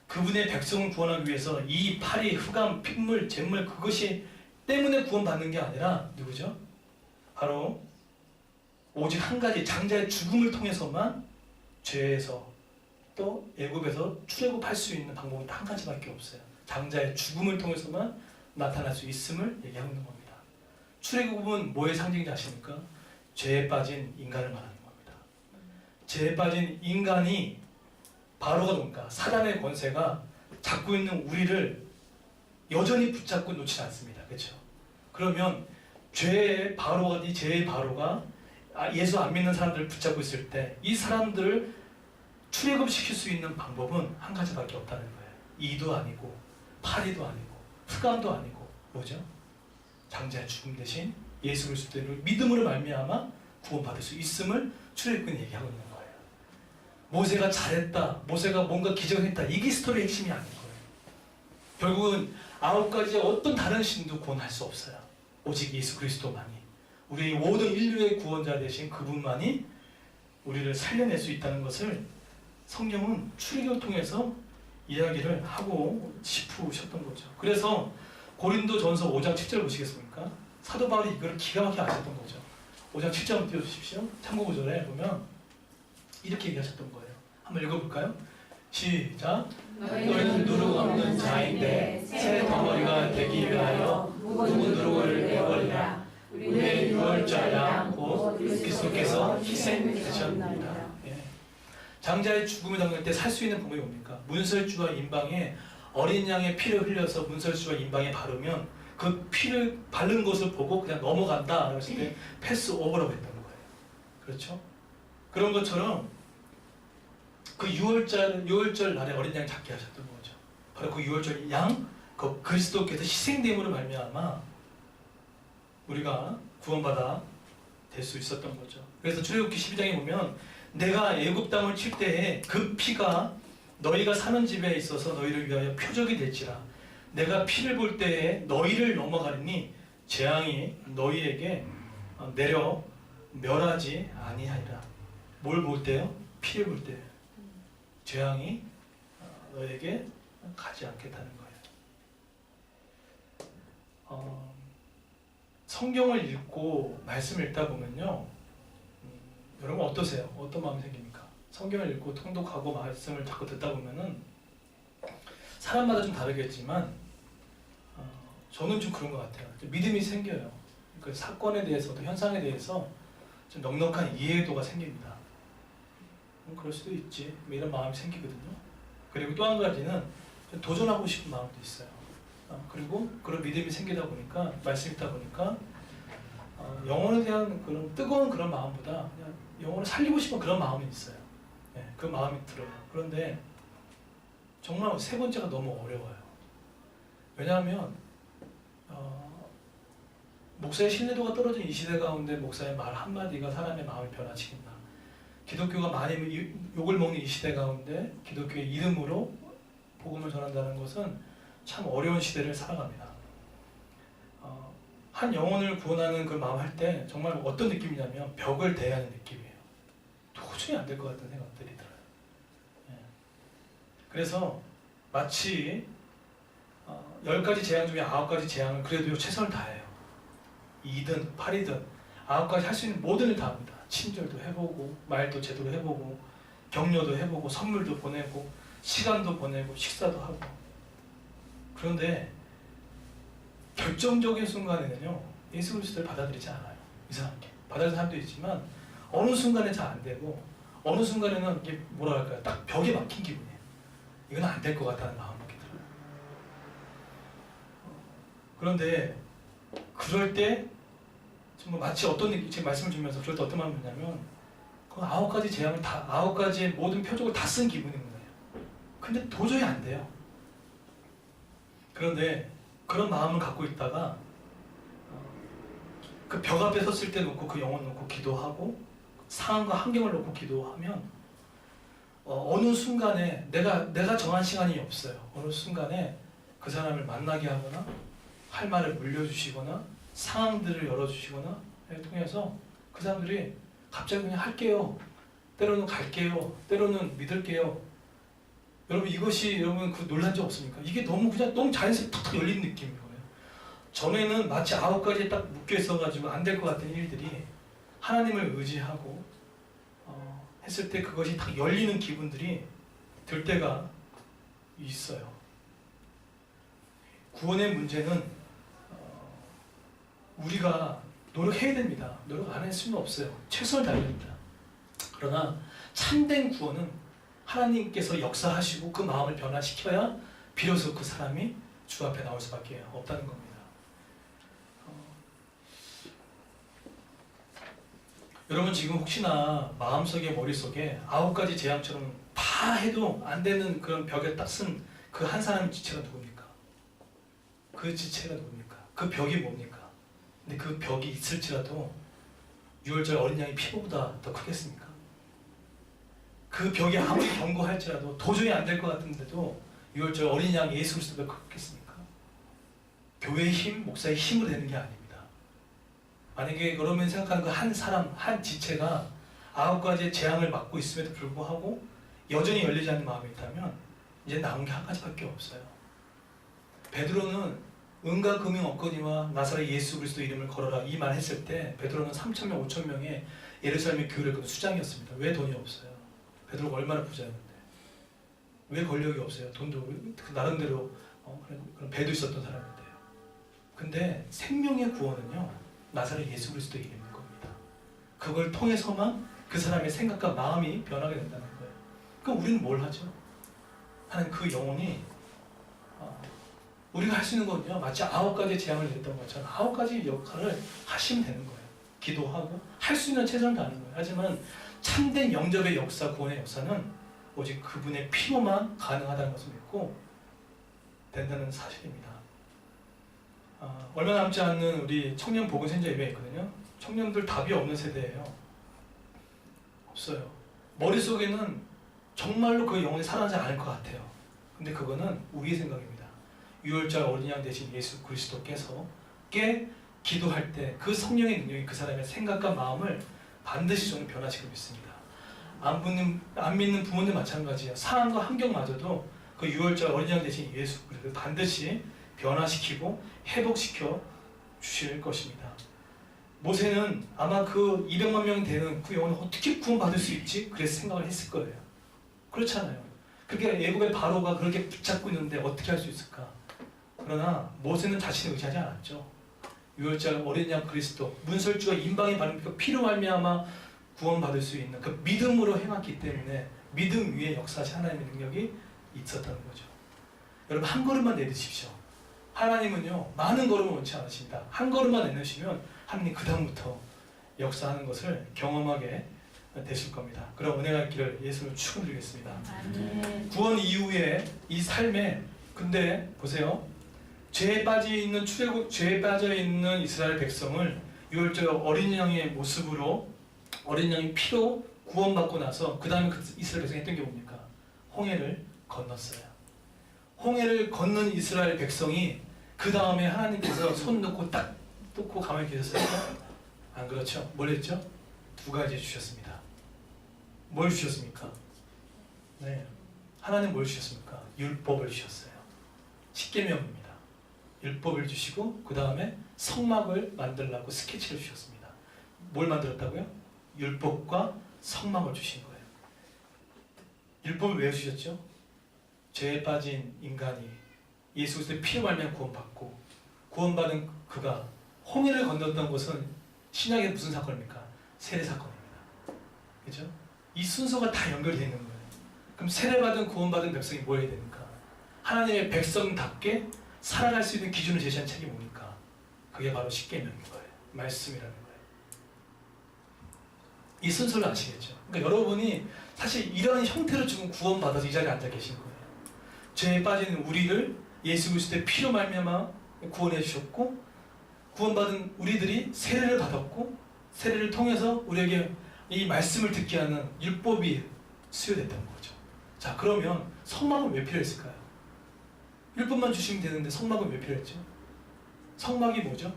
그분의 백성을 구원하기 위해서 이 파리, 흑암, 핏물, 잿물 그것이 때문에 구원받는 게 아니라 누구죠? 바로 오직 한 가지 장자의 죽음을 통해서만 죄에서 또 애굽에서 출애굽할 수 있는 방법은 한 가지밖에 없어요. 장자의 죽음을 통해서만 나타날 수 있음을 얘기하고 있는 겁니다. 출애굽은 뭐의 상징인지 아십니까? 죄에 빠진 인간을 말하는 겁니다. 죄에 빠진 인간이 바로가 뭡니까? 사단의 권세가 잡고 있는 우리를 여전히 붙잡고 놓지 않습니다. 그렇죠? 그러면 죄의 바로가 예수 안 믿는 사람들을 붙잡고 있을 때 이 사람들을 출애굽시킬 수 있는 방법은 한 가지밖에 없다는 거예요. 이도 아니고 파리도 아니고 흑암도 아니고 뭐죠? 장자의 죽음 대신 예수 그리스도를 믿음으로 말미암아 구원받을 수 있음을 출애굽은 얘기하고 있는 거예요. 모세가 잘했다, 모세가 뭔가 기적했다, 이게 스토리의 핵심이 아닌 거예요. 결국은 9가지의 어떤 다른 신도 구원할 수 없어요. 오직 예수 그리스도만이, 우리 모든 인류의 구원자 되신 그분만이 우리를 살려낼 수 있다는 것을 성경은 출애굽을 통해서 이야기를 하고 싶으셨던 거죠. 그래서 고린도전서 5장 7절 보시겠습니까? 사도 바울이 이걸 기가 막히게 아셨던 거죠. 5장 7절 한번 띄워주십시오. 참고 구절에 보면 이렇게 얘기하셨던 거예요. 한번 읽어볼까요? 시작. 너희는 누룩 없는 자인데 새 덩어리가 되기 위하여 묵은 누룩을 내버리라. 우리의 유월자 양 곧 그리스도께서 희생되셨습니다. 장자의 죽음을 당할 때 살 수 있는 방법이 뭡니까? 문설주와 인방에 어린 양의 피를 흘려서 문설주와 인방에 바르면 그 피를 바른 것을 보고 그냥 넘어간다 라고 했을 때 패스 오버라고 했다는 거예요. 그렇죠? 그런 것처럼 그 유월절 날에 어린 양 잡게 하셨던 거죠. 바로 그 유월절 양, 그 그리스도께서 희생됨으로 말미암아 우리가 구원받아 될 수 있었던 거죠. 그래서 출애굽기 12장에 보면 내가 애굽 땅을 칠 때에 그 피가 너희가 사는 집에 있어서 너희를 위하여 표적이 될지라. 내가 피를 볼 때에 너희를 넘어가리니 재앙이 너희에게 내려 멸하지 아니하리라. 뭘 볼 때요? 피를 볼 때. 재앙이 너에게 가지 않겠다는 거예요. 성경을 읽고 말씀을 읽다 보면요, 여러분 어떠세요? 어떤 마음이 생깁니까? 성경을 읽고 통독하고 말씀을 자꾸 듣다 보면은 사람마다 좀 다르겠지만 저는 좀 그런 것 같아요. 믿음이 생겨요. 그 사건에 대해서도 현상에 대해서 좀 넉넉한 이해도가 생깁니다. 그럴 수도 있지, 이런 마음이 생기거든요. 그리고 또 한 가지는 도전하고 싶은 마음도 있어요. 그리고 그런 믿음이 생기다 보니까, 말씀 읽다 보니까 영혼에 대한 그런 뜨거운 그런 마음보다 그냥 영혼을 살리고 싶은 그런 마음이 있어요. 그 마음이 들어요. 그런데 정말 세 번째가 너무 어려워요. 왜냐하면 목사의 신뢰도가 떨어진 이 시대 가운데 목사의 말 한마디가 사람의 마음을 변화시킨다. 기독교가 많이 욕을 먹는 이 시대 가운데 기독교의 이름으로 복음을 전한다는 것은 참 어려운 시대를 살아갑니다. 한 영혼을 구원하는 그 마음 할 때 정말 어떤 느낌이냐면 벽을 대하는 느낌이에요. 도저히 안 될 것 같은 생각들이 들어요. 예. 그래서 마치 10가지 재앙 중에 9가지 재앙을 그래도 최선을 다해요. 2든 8이든 9가지 할 수 있는 모든 일 다 합니다. 친절도 해보고 말도 제대로 해보고 격려도 해보고 선물도 보내고 시간도 보내고 식사도 하고. 그런데 결정적인 순간에는요 예수 그리스도를 받아들이지 않아요. 이상하게 받아들이는 사람도 있지만 어느 순간에 잘 안 되고 어느 순간에는 이게 뭐라 할까요? 딱 벽에 막힌 기분이에요. 이건 안 될 것 같다는 마음이 들어요. 그런데 그럴 때 정말 마치 어떤 느낌, 지금 말씀을 주면서 그럴 때 어떤 마음이 드냐면 그 9가지 재앙을 다 9가지의 모든 표적을 다 쓴 기분인 거예요. 근데 도저히 안 돼요. 그런데 그런 마음을 갖고 있다가 그 벽 앞에 섰을 때 놓고 그 영혼 놓고 기도하고 상황과 환경을 놓고 기도하면 어느 순간에 내가 정한 시간이 없어요. 어느 순간에 그 사람을 만나게 하거나 할 말을 물려주시거나 상황들을 열어주시거나 통해서 그 사람들이 갑자기 그냥 할게요. 때로는 갈게요. 때로는 믿을게요. 여러분 이것이 여러분 그 놀란 적 없습니까? 이게 너무 그냥 너무 자연스럽게 탁탁 열리는 느낌인 거예요. 전에는 마치 9가지에 딱 묶여 있어가지고 안 될 것 같은 일들이 하나님을 의지하고 했을 때 그것이 딱 열리는 기분들이 들 때가 있어요. 구원의 문제는 우리가 노력해야 됩니다. 노력 안 할 수는 없어요. 최선을 다해야 됩니다. 그러나 참된 구원은 하나님께서 역사하시고 그 마음을 변화시켜야 비로소 그 사람이 주 앞에 나올 수밖에 없다는 겁니다. 여러분 지금 혹시나 마음속에 머릿속에 9가지 재앙처럼 다 해도 안 되는 그런 벽에 딱 쓴 그 한 사람의 지체가 누굽니까? 그 지체가 누굽니까? 그 벽이 뭡니까? 근데 그 벽이 있을지라도 6월절 어린 양의 피부보다 더 크겠습니까? 그 벽이 아무리 견고할지라도 도저히 안 될 것 같은데도 6월절 어린 양 예수 그리스도가 크겠습니까? 교회의 힘, 목사의 힘으로 되는 게 아닙니다. 만약에 그러면 생각하는 그 한 사람, 한 지체가 9가지의 재앙을 맞고 있음에도 불구하고 여전히 열리지 않는 마음이 있다면 이제 남은 게 한 가지밖에 없어요. 베드로는 은과 금이 없거니와 나사렛 예수 그리스도 이름을 걸어라 이 말 했을 때 베드로는 3,000명, 5,000명의 예루살렘의 교회를 그 수장이었습니다. 왜 돈이 없어요? 베드로가 얼마나 부자였는데 왜 권력이 없어요? 돈도 나름대로 그런 배도 있었던 사람인데요. 근데 생명의 구원은요 나사렛 예수 그리스도 이름인 겁니다. 그걸 통해서만 그 사람의 생각과 마음이 변하게 된다는 거예요. 그럼 우리는 뭘 하죠? 하는 그 영혼이 우리가 할 수 있는 거는요 마치 9가지 재앙을 냈던 것처럼 9가지 역할을 하시면 되는 거예요. 기도하고 할 수 있는 최선을 다하는 거예요. 하지만 참된 영접의 역사, 구원의 역사는 오직 그분의 피로만 가능하다는 것을 믿고 된다는 사실입니다. 얼마 남지 않는 우리 청년 복음 sen자 예배 있거든요. 청년들 답이 없는 세대예요. 없어요. 머릿속에는 정말로 그 영혼이 살아나지 않을 것 같아요. 근데 그거는 우리의 생각입니다. 6월절 어린 양 대신 예수 그리스도께서 기도할 때 그 성령의 능력이 그 사람의 생각과 마음을 반드시 저는 변화시키고 있습니다. 안 믿는 부모님 마찬가지예요. 상황과 환경마저도 그 6월절 어린 양 대신 예수 그리스도 반드시 변화시키고 회복시켜 주실 것입니다. 모세는 아마 그 200만 명 되는 그 영혼을 어떻게 구원받을 수 있지? 그래서 생각을 했을 거예요. 그렇잖아요. 그렇게 애국의 바로가 그렇게 붙잡고 있는데 어떻게 할 수 있을까? 그러나 모세는 자신을 의지하지 않았죠. 6월절 어린 양 그리스도 문설주와 임방의 바른 피로 말미암아 구원받을 수 있는 그 믿음으로 행했기 때문에 믿음 위에 역사하신 하나님의 능력이 있었다는 거죠. 여러분 한 걸음만 내딛으십시오. 하나님은요 많은 걸음을 원치 않으십니다. 한 걸음만 내놓으시면 하나님 그 다음부터 역사하는 것을 경험하게 되실 겁니다. 그럼 은혜가 있기를 예수를 축원드리겠습니다. 구원 이후에 이 삶에 근데 보세요. 죄에 빠져 있는 죄에 빠져 있는 이스라엘 백성을 6월절 어린 양의 모습으로 어린 양의 피로 구원받고 나서 그 다음에 이스라엘 백성이 했던 게 뭡니까? 홍해를 건넜어요. 홍해를 건넌 이스라엘 백성이 그 다음에 하나님께서 손 놓고 딱 놓고 가만히 계셨어요? 안 그렇죠? 뭘 했죠? 두 가지 주셨습니다. 뭘 주셨습니까? 네, 하나님 뭘 주셨습니까? 율법을 주셨어요. 십계명입니다. 율법을 주시고 그 다음에 성막을 만들라고 스케치를 주셨습니다. 뭘 만들었다고요? 율법과 성막을 주신 거예요. 율법을 왜 주셨죠? 죄에 빠진 인간이 예수 그리스도의 피로 말미암아 구원받고 구원받은 그가 홍해를 건넜던 것은 신약의 무슨 사건입니까? 세례 사건입니다. 그렇죠? 이 순서가 다 연결이 되는 거예요. 그럼 세례받은 구원받은 백성이 뭐 해야 됩니까? 하나님의 백성답게 살아갈 수 있는 기준을 제시한 책이 뭡니까? 그게 바로 십계명인 거예요. 말씀이라는 거예요. 이 순서를 아시겠죠? 그러니까 여러분이 사실 이런 형태로 지금 구원받아서 이 자리에 앉아 계신 거예요. 죄에 빠진 우리를 예수 그리스도의 피로 말미암아 구원해 주셨고 구원받은 우리들이 세례를 받았고 세례를 통해서 우리에게 이 말씀을 듣게 하는 율법이 수여됐다는 거죠. 자, 그러면 성막은 왜 필요했을까요? 율법만 주시면 되는데 성막은 왜 필요했죠? 성막이 뭐죠?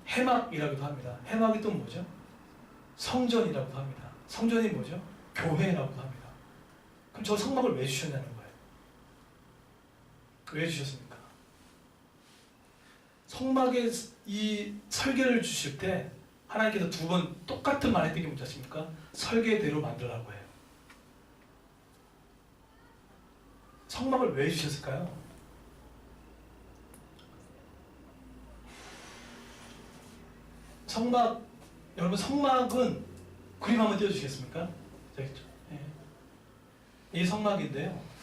회막이라고도 합니다. 회막이 또 뭐죠? 성전이라고도 합니다. 성전이 뭐죠? 교회라고도 합니다. 그럼 저 성막을 왜 주셨냐는 거예요. 왜 주셨습니까? 성막에 이 설계를 주실 때 하나님께서 두 번 똑같은 말 했던 게 뭔지 아십니까? 설계대로 만들라고 해요. 성막을 왜 주셨을까요? 성막, 여러분 성막은 그림 한번 띄워주시겠습니까? 네. 이 성막인데요.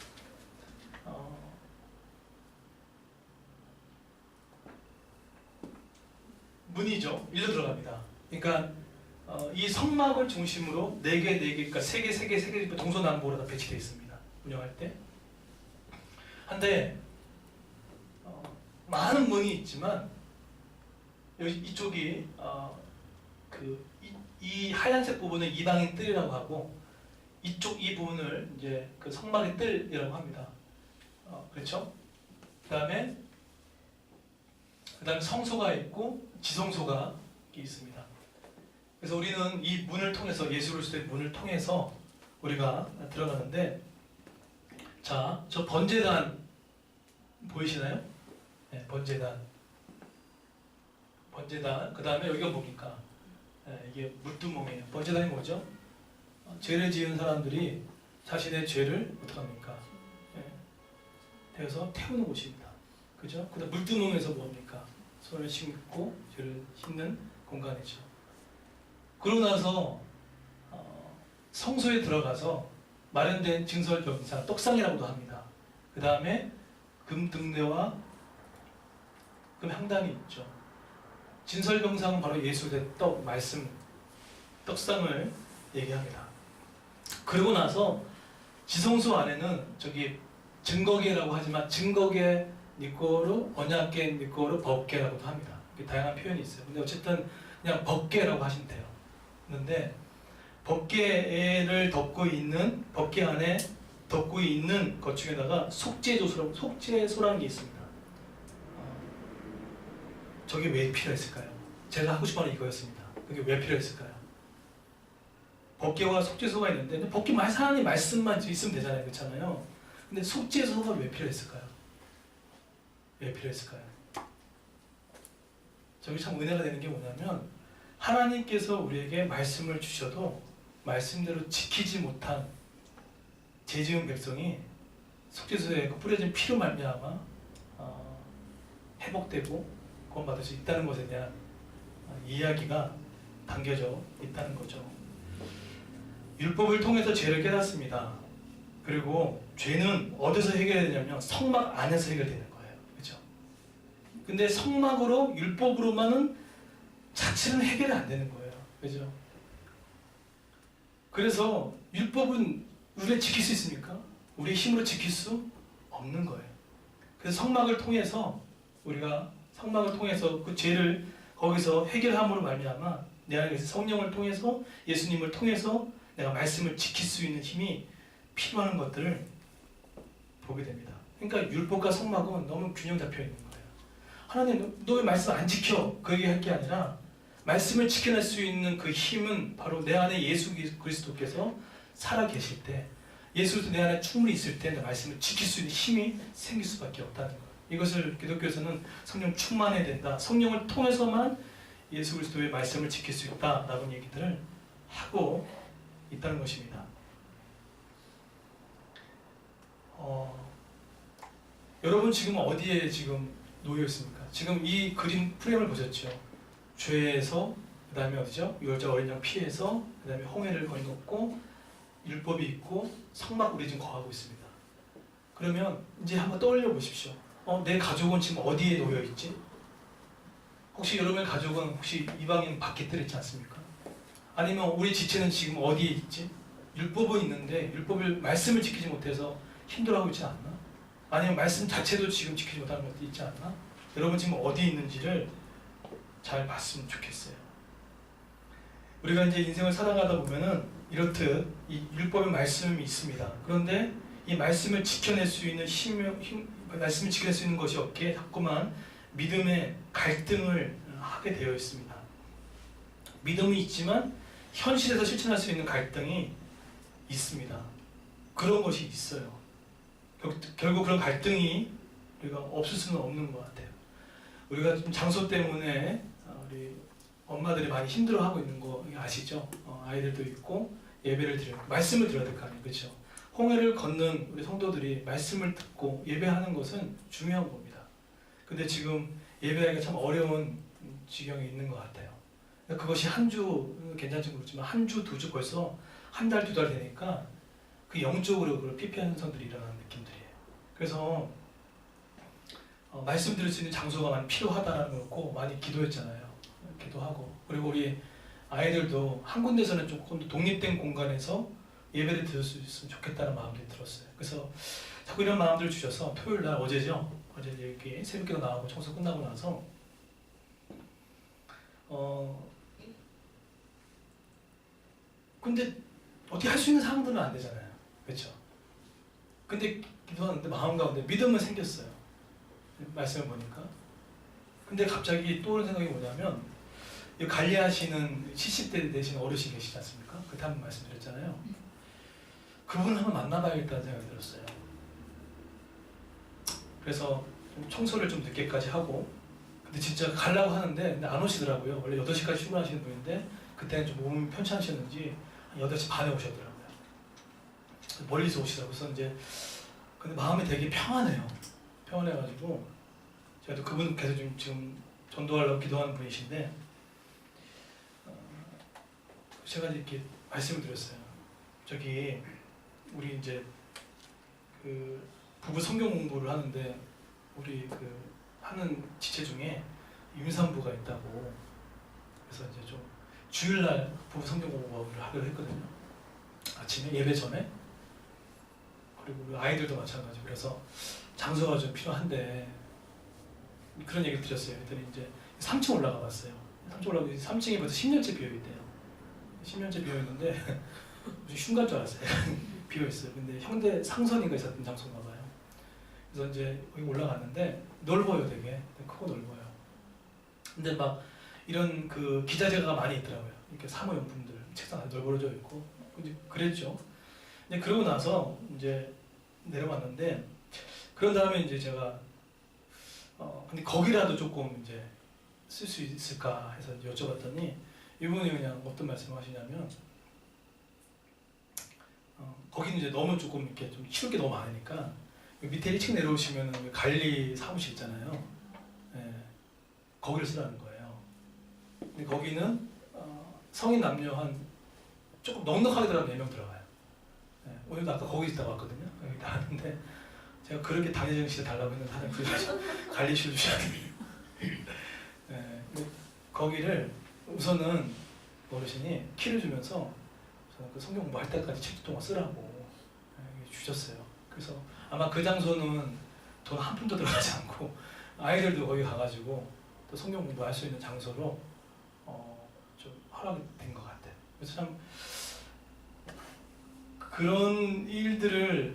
문이죠. 일로 들어갑니다. 그러니까 이 성막을 중심으로 4개, 그러니까 3개 동서남북으로 다 배치되어 있습니다. 운영할 때. 한데 많은 문이 있지만 이쪽이 이 하얀색 부분은 이방인 뜰이라고 하고 이 부분을 이제 그 성막의 뜰이라고 합니다. 그렇죠? 그다음에 성소가 있고 지성소가 있습니다. 그래서 우리는 이 문을 통해서 예수 그리스도의 문을 통해서 우리가 들어가는데, 자, 저 번제단 보이시나요? 네, 번제단. 그 다음에 여기가 뭡니까? 네, 이게 물두멍이에요. 번제단이 뭐죠? 죄를 지은 사람들이 자신의 죄를 어떡합니까? 네, 태워서 태우는 곳입니다. 그죠? 그 다음 물두멍에서 뭡니까? 손을 씻고 죄를 씻는 공간이죠. 그러고 나서 성소에 들어가서 마련된 진설병사, 떡상이라고도 합니다. 그 다음에 금등대와 금향단이 있죠. 진설병상은 바로 예수의 말씀, 떡상을 얘기합니다. 그러고 나서 지성소 안에는 저기 증거계라고 하지만 증거계 니꼬로, 언약계 니꼬로, 법계라고도 합니다. 다양한 표현이 있어요. 근데 어쨌든 그냥 법계라고 하시면 돼요. 그런데 법계를 덮고 있는, 법계 안에 덮고 있는 것 중에다가 속죄소라는 게 있습니다. 저게 왜 필요했을까요? 제가 하고 싶어하는 이거였습니다. 그게 왜 필요했을까요? 법계와 속죄소가 있는데 법계 하나님 말씀만 있으면 되잖아요. 그렇잖아요. 근데 속죄소가 왜 필요했을까요? 왜 필요했을까요? 저게 참 은혜가 되는 게 뭐냐면 하나님께서 우리에게 말씀을 주셔도 말씀대로 지키지 못한 죄 지은 백성이 속죄소에 뿌려진 피로 말미암아 회복되고 구원받을 수 있다는 것에 대한 이야기가 담겨져 있다는 거죠. 율법을 통해서 죄를 깨닫습니다. 그리고 죄는 어디서 해결되냐면 성막 안에서 해결되는 거예요. 그렇죠? 근데 성막으로, 율법으로만은 자체는 해결이 안 되는 거예요. 그죠? 그래서 율법은 우리가 지킬 수 있습니까? 우리의 힘으로 지킬 수 없는 거예요. 그래서 성막을 통해서 그 죄를 거기서 해결함으로 말미암아 내 안에 성령을 통해서, 예수님을 통해서 내가 말씀을 지킬 수 있는 힘이 필요한 것들을 보게 됩니다. 그러니까 율법과 성막은 너무 균형 잡혀 있는 거예요. 하나님, 너 왜 말씀 안 지켜? 그 얘기 할 게 아니라 말씀을 지켜낼 수 있는 그 힘은 바로 내 안에 예수 그리스도께서 살아 계실 때, 예수 내 안에 충분히 있을 때 내 말씀을 지킬 수 있는 힘이 생길 수밖에 없다는 거예요. 이것을 기독교에서는 성령 충만해야 된다. 성령을 통해서만 예수 그리스도의 말씀을 지킬 수 있다라는 얘기들을 하고 있다는 것입니다. 여러분 지금 어디에 지금 놓여 있습니까? 지금 이 그림 프레임을 보셨죠? 죄에서, 그 다음에 어디죠? 유월절 어린 양 피해서, 그 다음에 홍해를 건넜고, 율법이 있고, 성막 우리 지금 거하고 있습니다. 그러면 이제 한번 떠올려 보십시오. 내 가족은 지금 어디에 놓여 있지? 혹시 여러분의 가족은 혹시 이방인 밖에 있지 않습니까? 아니면 우리 지체는 지금 어디에 있지? 율법은 있는데 율법을 말씀을 지키지 못해서 힘들어하고 있지 않나? 아니면 말씀 자체도 지금 지키지 못하는 것도 있지 않나? 여러분 지금 어디에 있는지를 잘 봤으면 좋겠어요. 우리가 이제 인생을 살아가다 보면은 이렇듯 이 율법의 말씀이 있습니다. 그런데 이 말씀을 지켜낼 수 있는 말씀을 지켜낼 수 있는 것이 없기에 자꾸만 믿음의 갈등을 하게 되어 있습니다. 믿음이 있지만 현실에서 실천할 수 있는 갈등이 있습니다. 그런 것이 있어요. 결국 그런 갈등이 우리가 없을 수는 없는 것 같아요. 우리가 좀 장소 때문에 우리 엄마들이 많이 힘들어하고 있는 거 아시죠? 아이들도 있고 예배를 드려야, 말씀을 들어야 될 거 아니에요, 그렇죠? 홍해를 걷는 우리 성도들이 말씀을 듣고 예배하는 것은 중요한 겁니다. 근데 지금 예배하기가 참 어려운 지경에 있는 것 같아요. 그것이 한 주 괜찮지 모르지만 한 주, 두 주 벌써 한 달, 두 달 되니까 그 영적으로 그걸 피폐한 현상들이 일어나는 느낌들이에요. 그래서 말씀 들을 수 있는 장소가 많이 필요하다는 거고 많이 기도했잖아요. 기도하고 그리고 우리 아이들도 한 군데서는 조금 더 독립된 공간에서 예배를 드릴 수 있으면 좋겠다는 마음이 들었어요. 그래서 자꾸 이런 마음들을 주셔서 토요일 날 어제죠. 어제 이렇게 새벽기도 나가고 청소 끝나고 나서 근데 어떻게 할 수 있는 상황들은 안 되잖아요. 그렇죠? 근데 기도하는데 마음 가운데 믿음은 생겼어요. 말씀을 보니까. 근데 갑자기 떠오르는 생각이 뭐냐면 관리하시는 70대 되신 어르신 계시지 않습니까? 그때 한번 말씀드렸잖아요. 그분을 한번 만나봐야겠다는 생각이 들었어요. 그래서 좀 청소를 좀 늦게까지 하고 근데 진짜 가려고 하는데 근데 안 오시더라고요. 원래 8시까지 출근하시는 분인데 그때는 좀 몸이 편찮으셨는지 8시 반에 오셨더라고요. 멀리서 오시더라고요. 그래서 이제 근데 마음이 되게 평안해요. 평안해가지고 제가 또 그분 계속 지금 전도하려고 기도하는 분이신데 제가 이렇게 말씀을 드렸어요. 저기 우리 이제 그 부부 성경 공부를 하는데 우리 그 하는 지체 중에 임산부가 있다고 그래서 이제 좀 주일날 부부 성경 공부를 하기로 했거든요. 아침에 예배 전에 그리고 우리 아이들도 마찬가지고 그래서 장소가 좀 필요한데 그런 얘기를 드렸어요. 그랬더니 이제 3층 올라가 봤어요. 3층 올라가 3층이 벌써 10년째 비어 있대요. 10년째 비어 있는데 무슨 흉가인 줄 알았어요. 비어 있어요. 근데 현대 상선인가 있었던 장소인가 봐요. 그래서 이제 여기 올라갔는데 넓어요, 되게 크고 넓어요. 근데 막 이런 그 기자재가 많이 있더라고요. 이렇게 사무용품들 책상 안에 널브러져 있고 이제 그랬죠. 근데 그러고 나서 이제 내려왔는데 그런 다음에 이제 제가 근데 거기라도 조금 이제 쓸 수 있을까 해서 여쭤봤더니 이분이 그냥 어떤 말씀을 하시냐면 거기는 이제 너무 조금 이렇게 좀 치울 게 너무 많으니까 밑에 1층 내려오시면 관리 사무실 있잖아요. 네, 거기를 쓰라는 거예요. 근데 거기는 성인 남녀 한 조금 넉넉하게 들어가면 4명 들어가요. 네, 오늘도 아까 거기 있다가 왔거든요. 여기 나왔는데 제가 그렇게 당회장실에 달라고 했는데 하나 관리실 주셔야 돼요. 네, 거기를 우선은 어르신이 키를 주면서 그 성경 공부할 때까지 7주 동안 쓰라고 주셨어요. 그래서 아마 그 장소는 돈 한 푼도 들어가지 않고 아이들도 거기 가가지고 또 성경 공부할 수 있는 장소로 좀 허락이 된 것 같아요. 그래서 참 그런 일들을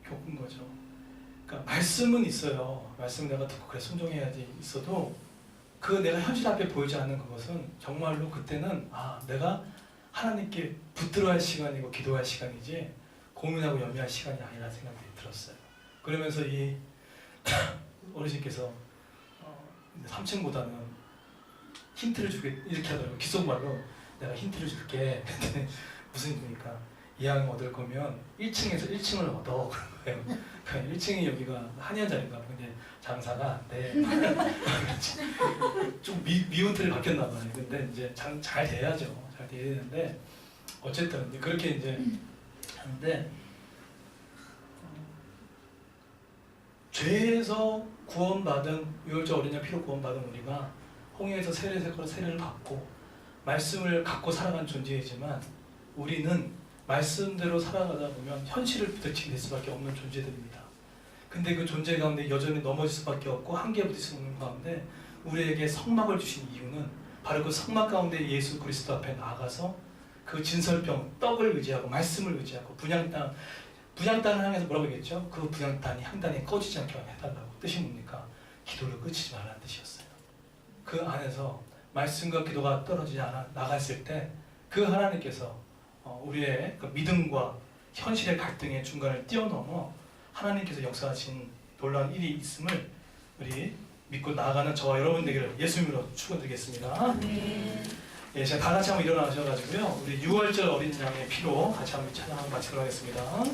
겪은 거죠. 그러니까 말씀은 있어요. 말씀 내가 듣고 그래 순종해야지 있어도 그 내가 현실 앞에 보이지 않는 그것은 정말로 그때는 내가 하나님께 붙들어야 할 시간이고 기도할 시간이지 고민하고 염려할 시간이 아니라는 생각이 들었어요. 그러면서 이 어르신께서 3층보다는 힌트를 주게 이렇게 하더라고요. 귓속말로 내가 힌트를 줄게. 무슨 힌트니까 이왕 얻을 거면 1층에서 1층을 얻어. 그런 거예요. 그러니까 1층이 여기가 한의원자리인가 근데 장사가 좀 미운 틀이 바뀌었나 봐요. 근데 이제 잘 돼야죠. 잘 돼야 되는데 어쨌든 이제 그렇게 이제 하는데 죄에서 구원받은 유월절 어린 양 피로 구원받은 우리가 홍해에서 세례를 받고 말씀을 갖고 살아간 존재이지만 우리는 말씀대로 살아가다 보면 현실을 부딪히게 될 수밖에 없는 존재들입니다. 근데 그 존재 가운데 여전히 넘어질 수밖에 없고 한계에 부딪히는 가운데 우리에게 성막을 주신 이유는 바로 그 성막 가운데 예수 그리스도 앞에 나아가서 그 진설병 떡을 의지하고 말씀을 의지하고 분향단을 향해서 뭐라고 얘기했죠? 그 분향단이 향단이 꺼지지 않게 해달라고. 뜻이 뭡니까? 기도를 끊지 말라는 뜻이었어요. 그 안에서 말씀과 기도가 떨어지지 않아 나갔을 때 그 하나님께서 우리의 그 믿음과 현실의 갈등의 중간을 뛰어넘어 하나님께서 역사하신 놀라운 일이 있음을 우리 믿고 나아가는 저와 여러분 되기를 예수님으로 축원드리겠습니다. 예, 제가 다 같이 한번 일어나셔가지고요. 우리 6월절 어린 양의 피로 같이 한번 찬양하고 마치도록 하겠습니다.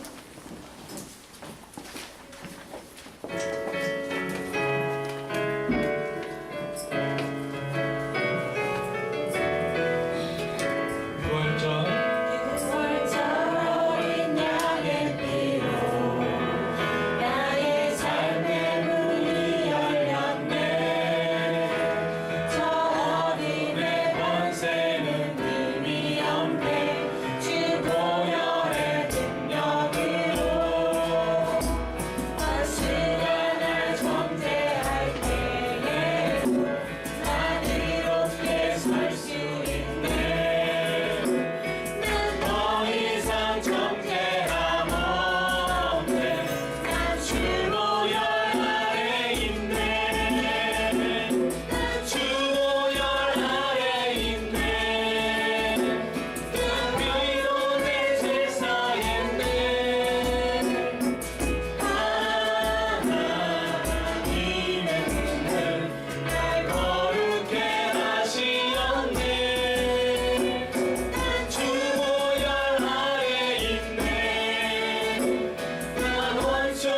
주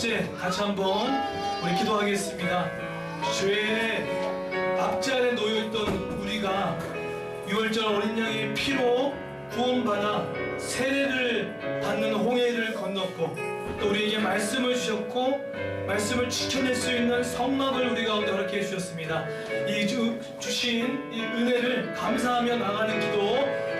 번째 같이 한번 우리 기도하겠습니다. 죄의 압제 안에 놓여있던 우리가 유월절 어린 양의 피로 구원받아 세례를 받는 홍해를 건넜고 또 우리에게 말씀을 주셨고 말씀을 지켜낼 수 있는 성막을 우리 가운데 허락해 주셨습니다. 이 주신 이 은혜를 감사하며 나가는 기도